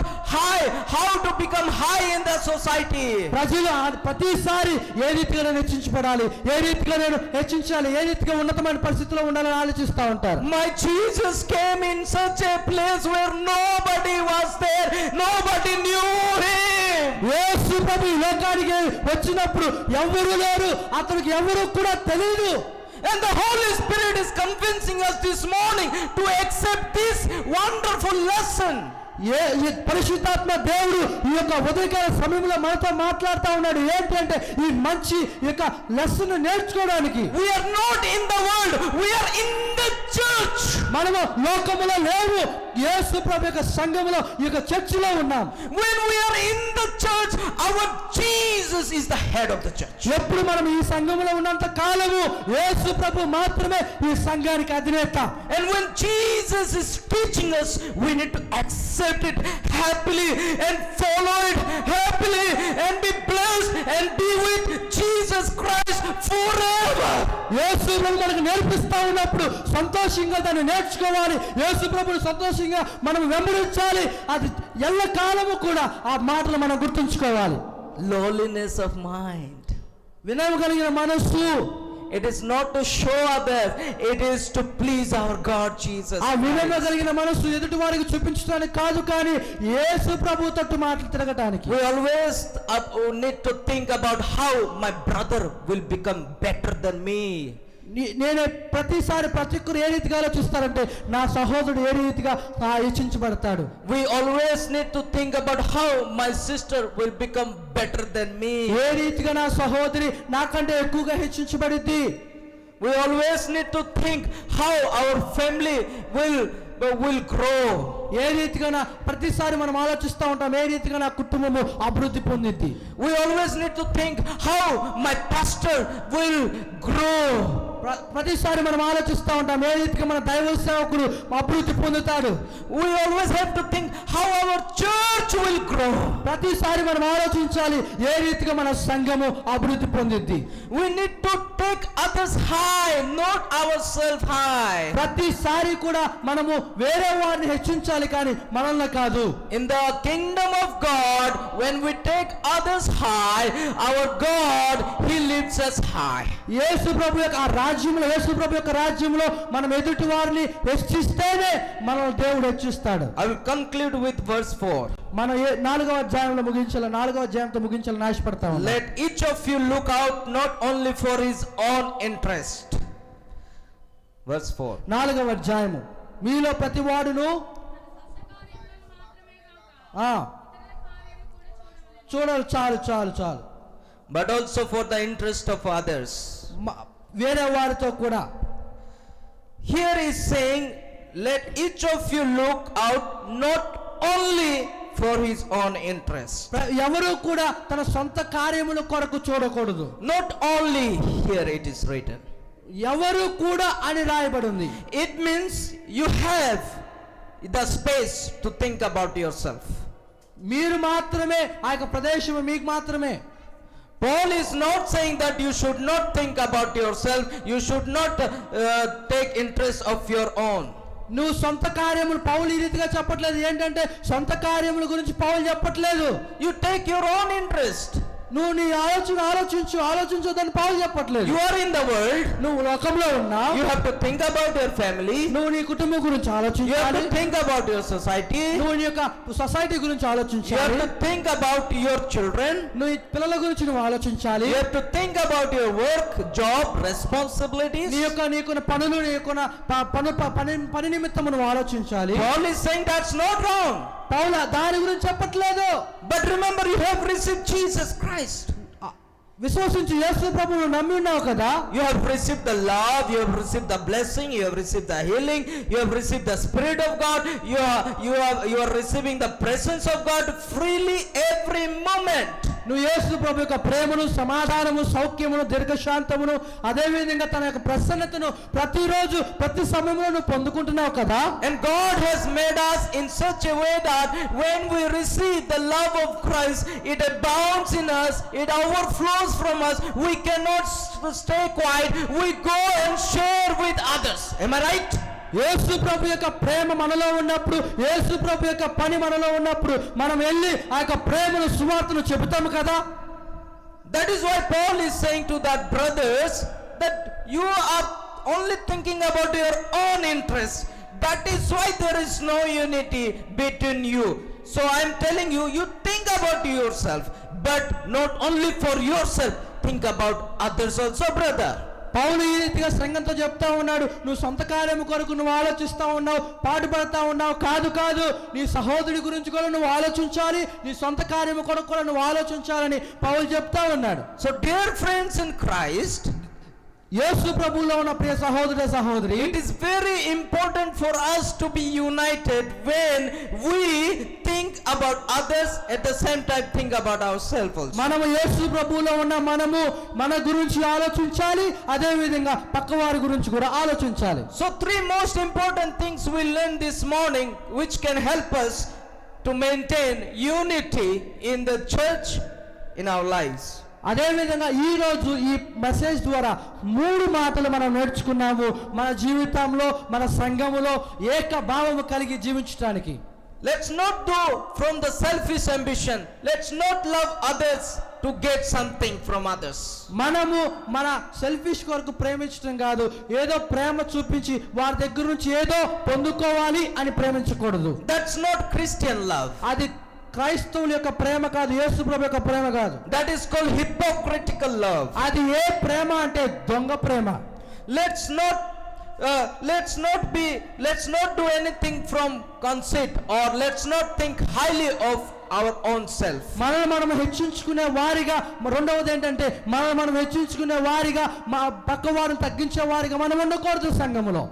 how to become high in the society. ప్రజలు ప్రతిసారి ఏ రీతిగా నేను హెచ్చించబడాలి, ఏ రీతిగా నేను హెచ్చించాలి, ఏ రీతిగా ఉన్నతమైన పరిస్థితిలో ఉండాలని ఆలోచిస్తూ ఉంటారు. My Jesus came in such a place where nobody was there, nobody knew him. యేసు ప్రభు ఈ లోకానికి వచ్చినప్పుడు ఎవరు లేరు, అతనికి ఎవరు కూడా తెలియదు. And the Holy Spirit is convincing us this morning to accept this wonderful lesson. పరిశుద్ధాత్మ దేవుడు ఈ యొక్క ఉదయకాల సమయంలో మనతో మాట్లాడుతూ ఉన్నాడు. ఏంటంటే ఈ మంచి యొక్క లెసన్ నేర్చుకోవడానికి. We are not in the world, we are in the church. మనము లోకములో లేవు, యేసు ప్రభు యొక్క సంఘములో ఈ యొక్క చర్చిలో ఉన్నాం. When we are in the church, our Jesus is the head of the church. ఎప్పుడు మనం ఈ సంఘములో ఉన్నంత కాలము యేసు ప్రభు మాత్రమే ఈ సంఘానికి అధినేత. And when Jesus is teaching us, we need to accept it happily and follow it happily and be blessed and be with Jesus Christ forever. యేసు ప్రభు మనకు నేర్పిస్తా ఉన్నప్పుడు సంతోషంగా దాన్ని నేర్చుకోవాలి. యేసు ప్రభుని సంతోషంగా మనం వెంబడించాలి. అది ఎల్లకాలము కూడా ఆ మాటలు మనం గుర్తుంచుకోవాలి. Lowliness of mind. వినయం కలిగిన మనస్సు. It is not to show others, it is to please our God Jesus. ఆ వినయం కలిగిన మనస్సు ఎదుటి వారికి చూపించడానికి కాదు, కానీ యేసు ప్రభు తట్టు మాటలు తిరగటానికి. We always need to think about how my brother will become better than me. నేను ప్రతిసారి ప్రతి ఒక్కరు ఏ రీతిగా ఆలోచిస్తారంటే నా సహోదరుడు ఏ రీతిగా హెచ్చించబడతాడు. We always need to think about how my sister will become better than me. ఏ రీతిగా నా సహోదరి నాకంటే ఎక్కువగా హెచ్చించబడిద్ది. We always need to think how our family will grow. ఏ రీతిగా ప్రతిసారి మనం ఆలోచిస్తూ ఉంటాం, ఏ రీతిగా నా కుటుంబము అభివృద్ధి పొందింది. We always need to think how my pastor will grow. ప్రతిసారి మనం ఆలోచిస్తూ ఉంటాం, ఏ రీతిగా మన దైవ సేవకుడు అభివృద్ధి పొందుతాడు. We always have to think how our church will grow. ప్రతిసారి మనం ఆలోచించాలి, ఏ రీతిగా మన సంఘము అభివృద్ధి పొందింది. We need to take others high, not ourselves high. ప్రతిసారి కూడా మనము వేరే వారిని హెచ్చించాలి, కానీ మనల్ని కాదు. In the kingdom of God, when we take others high, our God, He lifts us high. యేసు ప్రభు యొక్క ఆ రాజ్యంలో, యేసు ప్రభు యొక్క రాజ్యంలో మనం ఎదుటి వారిని హెచ్చిస్తేనే మనల్ని దేవుడు హెచ్చిస్తాడు. I will conclude with verse 4. మనం 4వ అధ్యాయంలో ముగించాలి, 4వ అధ్యాయంతో ముగించాలని ఆశపడతాం. Let each of you look out not only for his own interest. Verse 4. 4వ అధ్యాయము, మీలో ప్రతి వాడును చూడాలి, చాలు చాలు చాలు, But also for the interest of others. వేరే వారితో కూడా. Here is saying, let each of you look out not only for his own interest. ఎవరు కూడా తన సొంత కార్యముల కొరకు చూడకూడదు. Not only, here it is written. ఎవరు కూడా అని రాయబడి ఉంది. It means you have the space to think about yourself. మీరు మాత్రమే ఆ యొక్క ప్రదేశం మీకు మాత్రమే. Paul is not saying that you should not think about yourself, you should not take interest of your own. నువ్వు సొంత కార్యములు, పౌలు ఈ రీతిగా చెప్పట్లేదు. ఏంటంటే సొంత కార్యముల గురించి పౌలు చెప్పట్లేదు. You take your own interest. నువ్వు నీ ఆలోచించొద్దని పౌలు చెప్పట్లేదు. You are in the world, నువ్వు లోకంలో ఉన్నావు, you have to think about your family, నువ్వు నీ కుటుంబం గురించి you have ఆలోచించాలి, to think about your society, నువ్వు నీ యొక్క సొసైటీ గురించి you have ఆలోచించాలి, to think about your children, నువ్వు ఈ పిల్లల గురించి నువ్వు ఆలోచించాలి, you have to think about your work, job, responsibilities. నీకున్న పనులు, పని నిమిత్తం నువ్వు ఆలోచించాలి. Paul is saying that's not wrong. పౌలు దాని గురించి చెప్పట్లేదు. But remember, you have received Jesus Christ. విశ్వసించి యేసు ప్రభువును నమ్మి ఉన్నావు కదా. You have received the love, you have received the blessing, you have received the healing, you have received the Spirit of God, you are receiving the presence of God freely every moment. నువ్వు యేసు ప్రభు యొక్క ప్రేమను, సమాధానము, సౌఖ్యమును, దీర్ఘశాంతమును, అదేవిధంగా తన యొక్క ప్రసన్నతను ప్రతిరోజు ప్రతి సమయంలో నువ్వు పొందుకుంటున్నావు కదా. And God has made us in such a way that when we receive the love of Christ, it abounds in us, it overflows from us. We cannot stay quiet, we go and share with others. Am I right? యేసు ప్రభు యొక్క ప్రేమ మనలో ఉన్నప్పుడు, యేసు ప్రభు యొక్క పని మనలో ఉన్నప్పుడు మనం వెళ్ళి ఆ యొక్క ప్రేమను, సువార్తను చెబుతాము కదా. That is why Paul is saying to that brothers that you are only thinking about your own interests. That is why there is no unity between you. So I am telling you, you think about yourself, but not only for yourself, think about others also, brother. పౌలు ఈ రీతిగా సంఘంతో చెప్తా ఉన్నాడు, నువ్వు సొంత కార్యము కొరకు నువ్వు ఆలోచిస్తా ఉన్నావు, పాటుపడతా ఉన్నావు. కాదు, నీ సహోదరుడి గురించి కూడా నువ్వు ఆలోచించాలి, నీ సొంత కార్యము కొరకు కూడా నువ్వు ఆలోచించాలని పౌలు చెప్తా ఉన్నాడు. So dear friends in Christ, యేసు ప్రభువులో ఉన్న ప్రియ సహోదరి, it is very important for us to be united when we think about others, at the same time think about ourselves also. మనము యేసు ప్రభువులో ఉన్న మనము మన గురించి ఆలోచించాలి, అదే విధంగా పక్కవారి గురించి కూడా ఆలోచించాలి. So 3 most important things we learned this morning which can help us to maintain unity in the church in our lives. అదే విధంగా ఈ రోజు ఈ మెసేజ్ ద్వారా 3 మాటలు మనం నేర్చుకున్నాము మన జీవితంలో, మన సంఘములో ఏక భావము కలిగి జీవించడానికి. Let's not do from the selfish ambition. Let's not love others to get something from others. మనము మన సెల్ఫిష్ కొరకు ప్రేమించడం కాదు, ఏదో ప్రేమ చూపించి వారి దగ్గర నుంచి ఏదో పొందుకోవాలి అని ప్రేమించకూడదు. That's not Christian love. అది క్రైస్తవుల యొక్క ప్రేమ కాదు, యేసు ప్రభు యొక్క ప్రేమ కాదు. That is called hypocritical love. అది ఏ ప్రేమ అంటే దొంగ ప్రేమ. Let's not do anything from conceit, or let's not think highly of our own self. మనం హెచ్చించుకునే వారిగా, రెండవది ఏంటంటే మనం హెచ్చించుకునే వారిగా, మా పక్క వారిని తగ్గించే వారిగా మనం ఉండకూడదు సంఘములో.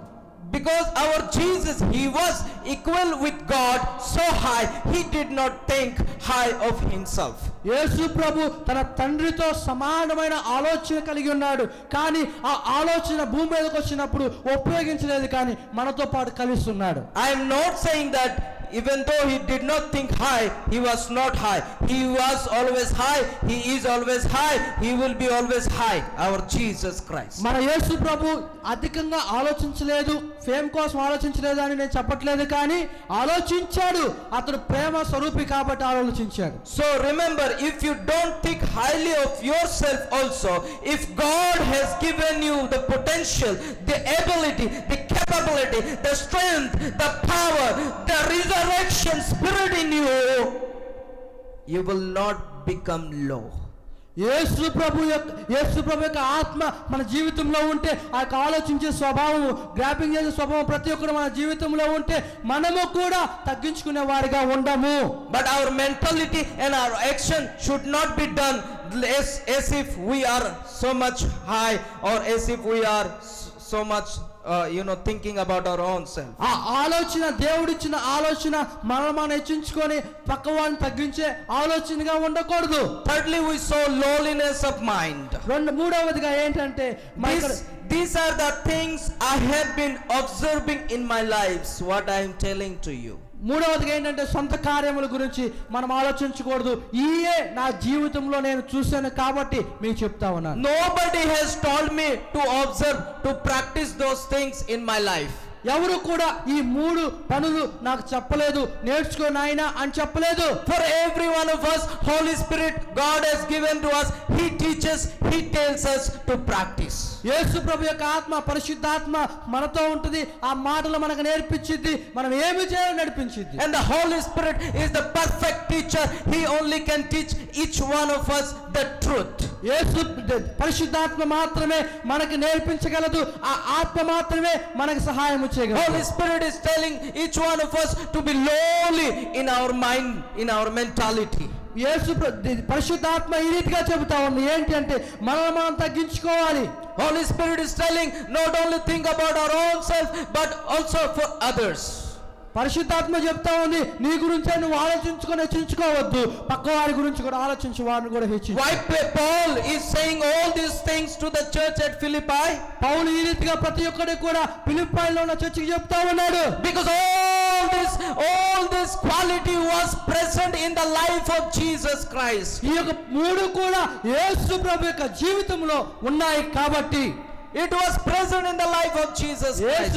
Because our Jesus, he was equal with God so high, he did not think high of himself. యేసు ప్రభు తన తండ్రితో సమానమైన ఆలోచన కలిగి ఉన్నాడు, కానీ ఆ ఆలోచన భూమి మీదకి వచ్చినప్పుడు ఉపయోగించలేదు, కానీ మనతో పాటు కలిసి ఉన్నాడు. I am not saying that even though he did not think high, he was not high. He was always high, he is always high, he will be always high, our Jesus Christ. మన యేసు ప్రభు అధికంగా ఆలోచించలేదు, ఫేమ్ కోసం ఆలోచించలేదు అని నేను చెప్పట్లేదు, కానీ ఆలోచించాడు. అతడు ప్రేమ స్వరూపి కాబట్టి ఆలోచించాడు. So remember, if you don't think highly of yourself also, if God has given you the potential, the ability, the capability, the strength, the power, the resurrection spirit in you, you will not become low. యేసు ప్రభు యొక్క ఆత్మ మన జీవితంలో ఉంటే, ఆ యొక్క ఆలోచించే స్వభావం, గ్రాపింగ్ చేసే స్వభావం ప్రతి ఒక్కరు మన జీవితంలో ఉంటే మనము కూడా తగ్గించుకునే వారిగా ఉండము. But our mentality and our action should not be done as if we are so much high, or as if we are so much thinking about our own self. ఆ ఆలోచన, దేవుడిచ్చిన ఆలోచన మనం హెచ్చించుకొని పక్కవాడిని తగ్గించే ఆలోచనగా ఉండకూడదు. Thirdly, we saw lowliness of mind. మూడవదిగా ఏంటంటే These are the things I have been observing in my lives, what I am telling to you. మూడవదిగా ఏంటంటే సొంత కార్యముల గురించి మనం ఆలోచించకూడదు. ఈయే నా జీవితంలో నేను చూశాను కాబట్టి మీకు చెప్తా ఉన్నాను. Nobody has told me to observe, to practice those things in my life. ఎవరు కూడా ఈ మూడు పనులు నాకు చెప్పలేదు, నేర్చుకో నాయనా అని చెప్పలేదు. For every one of us, Holy Spirit God has given to us. He teaches, he tells us to practice. యేసు ప్రభు యొక్క ఆత్మ, పరిశుద్ధాత్మ మనతో ఉంటుంది. ఆ మాటలు మనకు నేర్పించిద్ది, మనం ఏమి చేయాలో నడిపించిద్ది. And the Holy Spirit is the perfect teacher. He only can teach each one of us the truth. యేసు పరిశుద్ధాత్మ మాత్రమే మనకు నేర్పించగలదు. ఆ ఆత్మ మాత్రమే మనకు సహాయం చేయగలదు. Holy Spirit is telling each one of us to be lowly in our mind, in our mentality. యేసు పరిశుద్ధాత్మ ఈ రీతిగా చెబుతా ఉంది, ఏంటి అంటే మనం తగ్గించుకోవాలి. Holy Spirit is telling not only think about our own self, but also for others. పరిశుద్ధాత్మ చెప్తా ఉంది, నీ గురించే నువ్వు ఆలోచించుకొని హెచ్చించుకోవద్దు, పక్క వారి గురించి కూడా ఆలోచించు, వారిని కూడా హెచ్చించు. Why Paul is saying all these things to the church at Philippi? పౌలు ఈ రీతిగా ప్రతి ఒక్కరికి కూడా ఫిలిప్పీలో ఉన్న చర్చికి చెప్తా ఉన్నాడు. Because all this quality was present in the life of Jesus Christ. ఈ యొక్క మూడు కూడా యేసు ప్రభు యొక్క జీవితంలో ఉన్నాయి కాబట్టి, it was present in the life of Jesus Christ.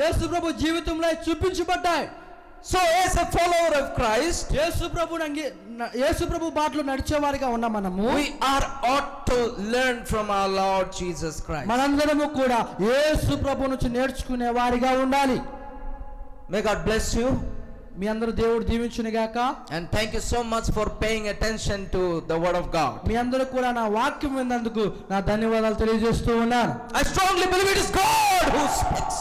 యేసు ప్రభు జీవితంలో చూపించబడ్డాయి. So as a follower of Christ, యేసు ప్రభు బాటలో నడిచేవారిగా ఉన్న మనము, we are ought to learn from our Lord Jesus Christ. మనందరము కూడా యేసు ప్రభు నుంచి నేర్చుకునే వారిగా ఉండాలి. May God bless you. మీ అందరూ దేవుడు దీవించును గాక. And thank you so much for paying attention to the word of God. మీ అందరూ కూడా నా వాక్యం విన్నందుకు నా ధన్యవాదాలు తెలియజేస్తూ ఉన్నాను. I strongly believe it is God who speaks.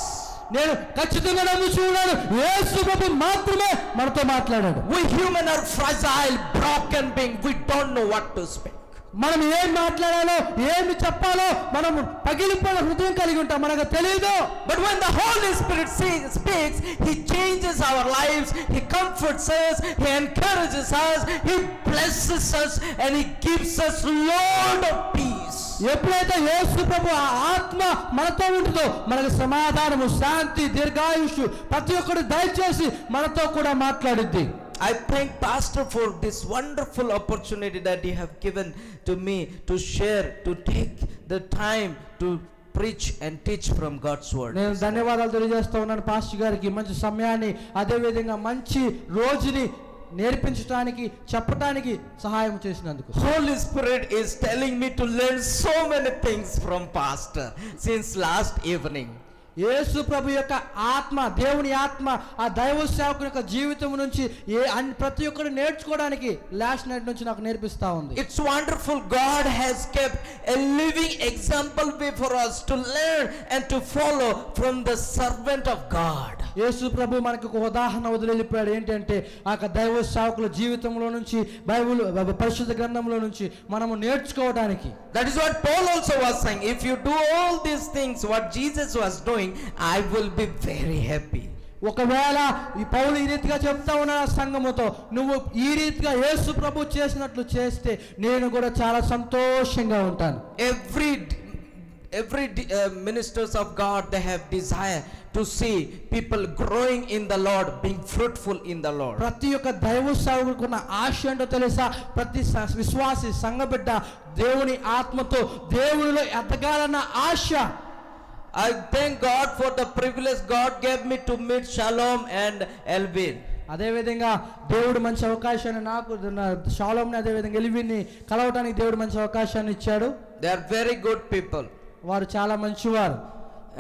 నేను ఖచ్చితంగా నమ్ముచున్నాను, యేసు ప్రభు మాత్రమే మనతో మాట్లాడాడు. We human are fragile, broken being. We don't know what to speak. మనం ఏం మాట్లాడాలో, ఏమి చెప్పాలో మనము పగిలిపోయిన హృదయం కలిగి ఉంటాం, మనకు తెలియదు. But when the Holy Spirit speaks, He changes our lives, He comforts us, He encourages us, He blesses us, and He gives us Lord of peace. ఎప్పుడైతే యేసు ప్రభు ఆ ఆత్మ మనతో ఉంటుందో మనకు సమాధానము, శాంతి, దీర్ఘాయుషు ప్రతి ఒక్కరు దయచేసి మనతో కూడా మాట్లాడిద్ది. I thank Pastor for this wonderful opportunity that you have given to me to share, to take the time to preach and teach from God's word. నేను ధన్యవాదాలు తెలియజేస్తా ఉన్నాను పాస్టర్ గారికి, మంచి సమయాన్ని, అదే విధంగా మంచి రోజుని నేర్పించడానికి, చెప్పడానికి సహాయం చేసినందుకు. Holy Spirit is telling me to learn so many things from Pastor since last evening. యేసు ప్రభు యొక్క ఆత్మ, దేవుని ఆత్మ ఆ దైవ సేవకుని యొక్క జీవితం నుంచి ప్రతి ఒక్కరు నేర్చుకోవడానికి లాస్ట్ నైట్ నుంచి నాకు నేర్పిస్తా ఉంది. It's wonderful. God has kept a living example before us to learn and to follow from the servant of God. యేసు ప్రభు మనకు ఒక ఉదాహరణ వదిలిపోయాడు, ఏంటంటే ఆ దైవ సేవకుల జీవితంలో నుంచి, బైబిల్ పరిశుద్ధ గ్రంథంలో నుంచి మనము నేర్చుకోవడానికి. That is what Paul also was saying. If you do all these things what Jesus was doing, growing, I will be very happy. ఒకవేళ ఈ పౌలు ఈ రీతిగా చెప్తా ఉన్న సంఘముతో, నువ్వు ఈ రీతిగా యేసు ప్రభు చేసినట్లు చేస్తే నేను కూడా చాలా సంతోషంగా ఉంటాను. Every ministers of God, they have desire to see people growing in the Lord, being fruitful in the Lord. ప్రతి ఒక్క దైవ సేవకుకున్న ఆశ ఏంటో తెలుసా? ప్రతి విశ్వాసి సంఘబిడ్డ దేవుని ఆత్మతో దేవునిలో ఎదగాలన్న ఆశ. I thank God for the privilege God gave me to meet Shalom and Elvin. అదేవిధంగా దేవుడు మంచి అవకాశాన్ని నాకు, షాలోమ్ని అదేవిధంగా ఎల్విన్ని కలవటానికి దేవుడు మంచి అవకాశాన్ని ఇచ్చాడు. They are very good people. వారు చాలా మంచివారు.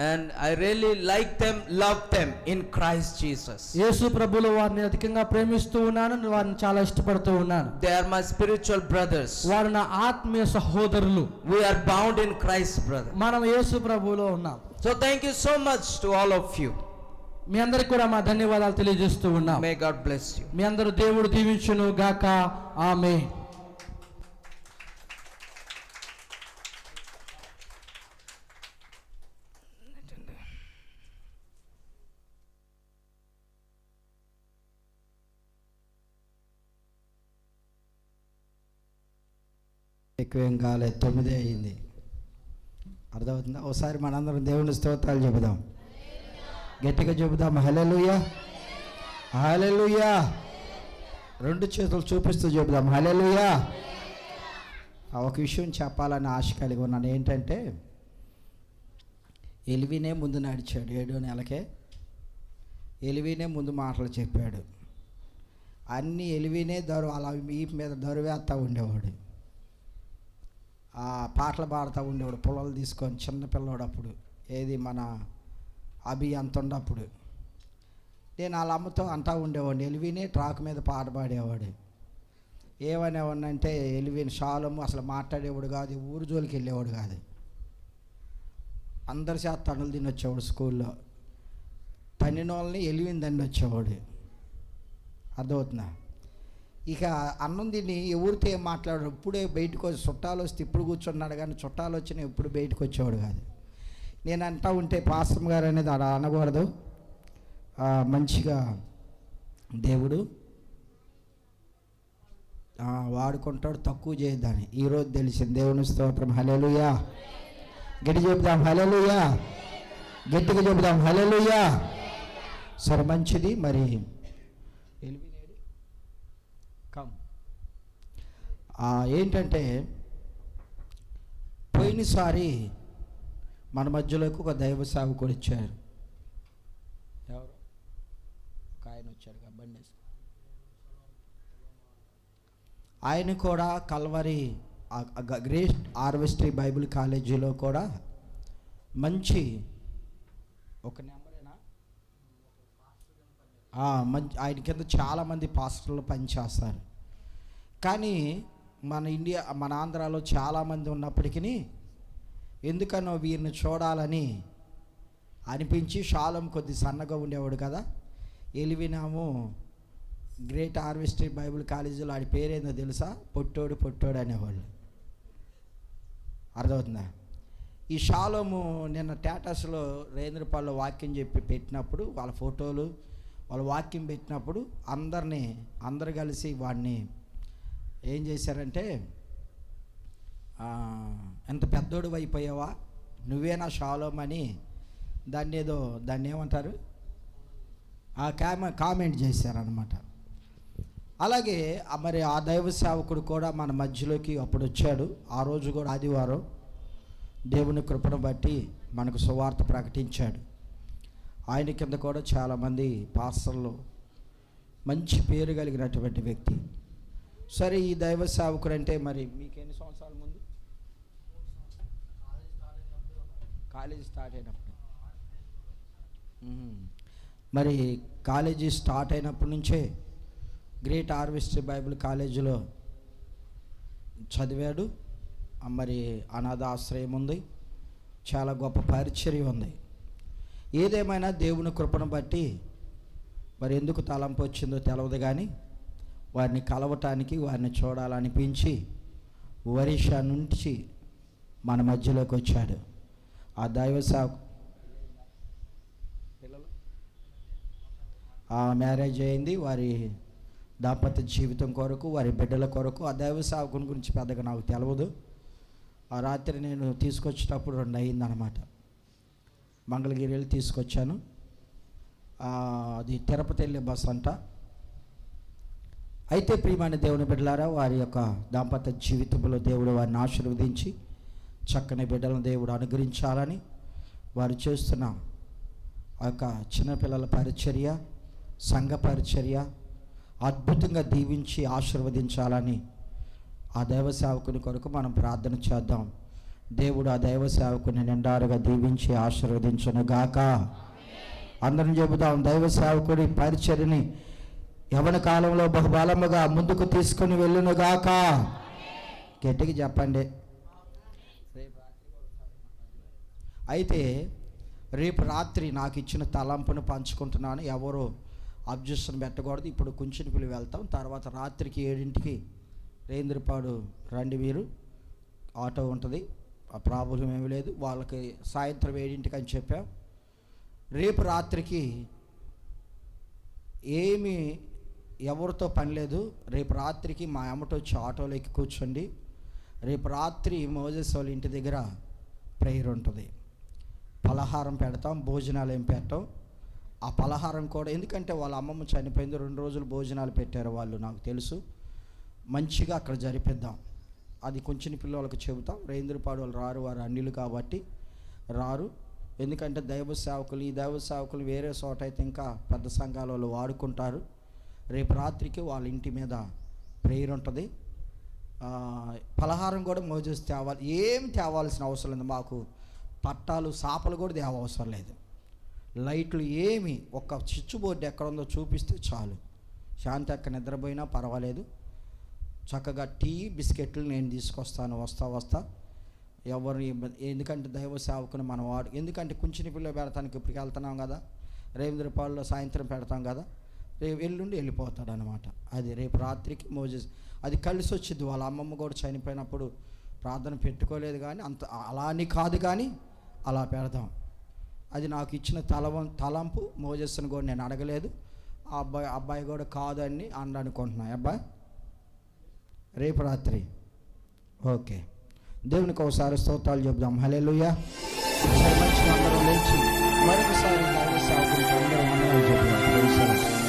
And I really like them, love them in Christ Jesus. యేసు ప్రభువులో వారిని అధికంగా ప్రేమిస్తూ ఉన్నాను, వారిని చాలా ఇష్టపడుతూ ఉన్నాను. They are my spiritual brothers. వారు నా ఆత్మీయ సహోదరులు. We are bound in Christ, brother. మనం యేసు ప్రభువులో ఉన్నాం. So thank you so much to all of you. మీ అందరికి కూడా మా ధన్యవాదాలు తెలియజేస్తూ ఉన్నాం. May God bless you. మీ అందరూ దేవుడు దీవించును గాక. ఆమేన్. ఎక్కువేం కాలేదు, 9 అయింది. అర్థమవుతుందా? ఒకసారి మనందరం దేవుని స్తోత్రాలు చెబుదాం, గట్టిగా చెబుదాం. హల్లెలూయా, హల్లెలూయా. 2 చేతులు చూపిస్తూ చెబుదాం హల్లెలూయా. ఒక విషయం చెప్పాలని ఆశ కలిగి ఉన్నాను. ఏంటంటే, ఎలివినే ముందు నడిచాడు. 7వ నెలకే ఎలివినే ముందు మాటలు చెప్పాడు. అన్నీ ఎలివినే అలా ఈ మీద దరువేస్తా ఉండేవాడు. పాటలు పాడుతూ ఉండేవాడు, పొలాలు తీసుకొని చిన్నపిల్లవాడు. అప్పుడు ఏది మన అభి అంత ఉన్నప్పుడు నేను వాళ్ళ అమ్మతో అంటూ ఉండేవాడిని, ఎలివినే ట్రాక్ మీద పాట పాడేవాడు. ఏమనేవాడినంటే, ఎలివిన్ షాలము అసలు మాట్లాడేవాడు కాదు, ఊరు జోలికి వెళ్ళేవాడు కాదు. అందరి చేత తన్నులు తిని వచ్చేవాడు. స్కూల్లో తన్నిన వాళ్ళని ఎలివిన్ దండి వచ్చేవాడు. అర్థమవుతుందా? ఇక అన్నం తిని ఎవరితో ఏం మాట్లాడాడు. ఇప్పుడే బయటకు వచ్చి చుట్టాలు వస్తే ఇప్పుడు కూర్చున్నాడు, కానీ చుట్టాలు వచ్చినా ఎప్పుడు బయటకు వచ్చేవాడు కాదు. నేను అంటా ఉంటే, పాస్టర్ గారు అనేది అలా అనకూడదు, మంచిగా దేవుడు వాడుకుంటాడు, తక్కువ చేయొద్దని ఈరోజు తెలిసింది. దేవుని స్తోత్రం. హల్లెలూయా. గట్టి చెబుదాం హల్లెలూయా, గట్టిగా చెబుదాం హల్లెలూయా. సరే, మంచిది. మరి ఏంటంటే, పోయినసారి మన మధ్యలోకి ఒక దైవ సేవకుడు ఇచ్చారు. ఎవరు? ఒక ఆయన వచ్చాడు బండి. ఆయన కూడా కల్వరి గ్రేట్ హార్వెస్ట్రీ బైబిల్ కాలేజీలో కూడా మంచి ఒక నెంబరేనా మంచి, ఆయన కింద చాలామంది పాస్టర్లు పనిచేస్తారు. కానీ మన ఆంధ్రాలో చాలామంది ఉన్నప్పటికీ ఎందుకనో వీరిని చూడాలని అనిపించి, షాలం కొద్ది సన్నగా ఉండేవాడు కదా, ఎలివినాము గ్రేట్ హార్వెస్ట్రీ బైబిల్ కాలేజీలో ఆడి పేరేందో తెలుసా? పొట్టోడు అనేవాళ్ళు. అర్థమవుతుందా? ఈ షాలోము నిన్న స్టేటస్లో రేంద్రపాల్లో వాక్యం చెప్పి పెట్టినప్పుడు, వాళ్ళ ఫోటోలు వాళ్ళ వాక్యం పెట్టినప్పుడు అందరు కలిసి వాడిని ఏం చేశారంటే, ఎంత పెద్దోడు అయిపోయావా, నువ్వేనా షాలోమ్ అని దాన్ని ఏమంటారు, కామెంట్ చేశారనమాట. అలాగే మరి ఆ దైవ సేవకుడు కూడా మన మధ్యలోకి అప్పుడు వచ్చాడు. ఆ రోజు కూడా ఆదివారం దేవుని కృపను బట్టి మనకు సువార్త ప్రకటించాడు. ఆయన కింద కూడా చాలామంది పాస్టర్లు, మంచి పేరు కలిగినటువంటి వ్యక్తి. సరే, ఈ దైవ సేవకుడు అంటే మరి మీకు ఎన్ని సంవత్సరాల ముందు? కాలేజీ స్టార్ట్ అయినప్పుడు. మరి కాలేజీ స్టార్ట్ అయినప్పటి నుంచే గ్రేట్ హార్వెస్ట్రీ బైబిల్ కాలేజీలో చదివాడు. మరి అనాథ ఆశ్రయం ఉంది, చాలా గొప్ప పరిచర్య ఉంది. ఏదేమైనా దేవుని కృపను బట్టి మరి ఎందుకు తలంపు వచ్చిందో తెలియదు, కానీ వారిని కలవటానికి, వారిని చూడాలనిపించి ఒరిస్సా నుంచి మన మధ్యలోకి వచ్చాడు. ఆ దైవ మ్యారేజ్ అయింది. వారి దాంపత్య జీవితం కొరకు, వారి బిడ్డల కొరకు. ఆ దైవ సేవకుని గురించి పెద్దగా నాకు తెలియదు. ఆ రాత్రి నేను తీసుకొచ్చేటప్పుడు 2 అయిందనమాట. మంగళగిరి వెళ్ళి తీసుకొచ్చాను. అది తిరుపతి వెళ్ళే బస్ అంట. అయితే ప్రియమైన దేవుని బిడ్డలారా, వారి యొక్క దాంపత్య జీవితంలో దేవుడు వారిని ఆశీర్వదించి చక్కని బిడ్డలను దేవుడు అనుగ్రహించాలని, వారు చేస్తున్న ఆ యొక్క చిన్నపిల్లల పరిచర్య, సంఘ పరిచర్య అద్భుతంగా దీవించి ఆశీర్వదించాలని ఆ దైవ సేవకుని కొరకు మనం ప్రార్థన చేద్దాం. దేవుడు ఆ దైవ సేవకుని నిండారుగా దీవించి ఆశీర్వదించును గాక. అందరం చెబుదాం, దైవ సేవకుడి పరిచర్యని యవ్వన కాలంలో బహుబలముగా ముందుకు తీసుకొని వెళ్ళును గాక. గట్టిగా చెప్పండి. అయితే రేపు రాత్రి నాకు ఇచ్చిన తలంపును పంచుకుంటున్నాను. ఎవరు అబ్జెక్షన్ పెట్టకూడదు. ఇప్పుడు కుంచినిపల్లి వెళ్తాం. తర్వాత రాత్రికి 7ంటికి రేంద్రపాడు రండి. మీరు ఆటో ఉంటుంది, ఆ ప్రాబ్లం ఏమీ లేదు. వాళ్ళకి సాయంత్రం 7ంటికి అని చెప్పాం. రేపు రాత్రికి ఏమీ ఎవరితో పని లేదు. రేపు రాత్రికి మా అమ్మతో వచ్చి ఆటోలో ఎక్కి కూర్చోండి. రేపు రాత్రి మోజెస్ వాళ్ళ ఇంటి దగ్గర ప్రేయర్ ఉంటుంది. పలహారం పెడతాం, భోజనాలు ఏం పెట్టాం. ఆ పలహారం కూడా, ఎందుకంటే వాళ్ళ అమ్మమ్మ చనిపోయింది, 2 రోజులు భోజనాలు పెట్టారు వాళ్ళు, నాకు తెలుసు. మంచిగా అక్కడ జరిపిద్దాం. అది కొంచెం పిల్లలకు చెబుతాం. రేంద్రపాడు వాళ్ళు రారు, వారు అన్యులు కాబట్టి రారు. ఎందుకంటే దైవ సేవకులు, ఈ దైవ సేవకులు వేరే చోట అయితే ఇంకా పెద్ద సంఘాల వాళ్ళు వాడుకుంటారు. రేపు రాత్రికి వాళ్ళ ఇంటి మీద ప్రేయర్ ఉంటుంది. పలహారం కూడా మోజేసి తేవాలి. ఏం తేవాల్సిన అవసరం లేదు. మాకు పట్టాలు సాపలు కూడా తేవ అవసరం లేదు. లైట్లు ఏమి, ఒక స్విచ్ బోర్డు ఎక్కడ ఉందో చూపిస్తే చాలు. శాంతి అక్క నిద్రపోయినా పర్వాలేదు. చక్కగా టీ బిస్కెట్లు నేను తీసుకొస్తాను వస్తా. ఎవరు ఎందుకంటే దైవ సేవకుని మనం ఎందుకంటే కుంచినిపిల్లో పెడతానికి ఇప్పటికి వెళ్తున్నాం కదా, రేంద్రపాడులో సాయంత్రం పెడతాం కదా, రేపు ఎల్లుండి వెళ్ళిపోతాడు అనమాట. అది రేపు రాత్రికి మోజెస్ అది కలిసి వచ్చింది. వాళ్ళ అమ్మమ్మ కూడా చనిపోయినప్పుడు ప్రార్థన పెట్టుకోలేదు, కానీ అంత అలా అని కాదు, కానీ అలా పెడదాం. అది నాకు ఇచ్చిన తలంపు. మోజెస్ని కూడా నేను అడగలేదు. ఆ అబ్బాయి కూడా కాదు అని అనుకుంటున్నా. అబ్బాయి రేపు రాత్రి ఓకే. దేవునికి ఒకసారి స్తోత్రాలు చెప్దాం. హల్లెలూయా. మంచిగా అందరం లేచి మరొకసారి దైవ సేవకునికి అందరం వందనాలు చెప్దాం.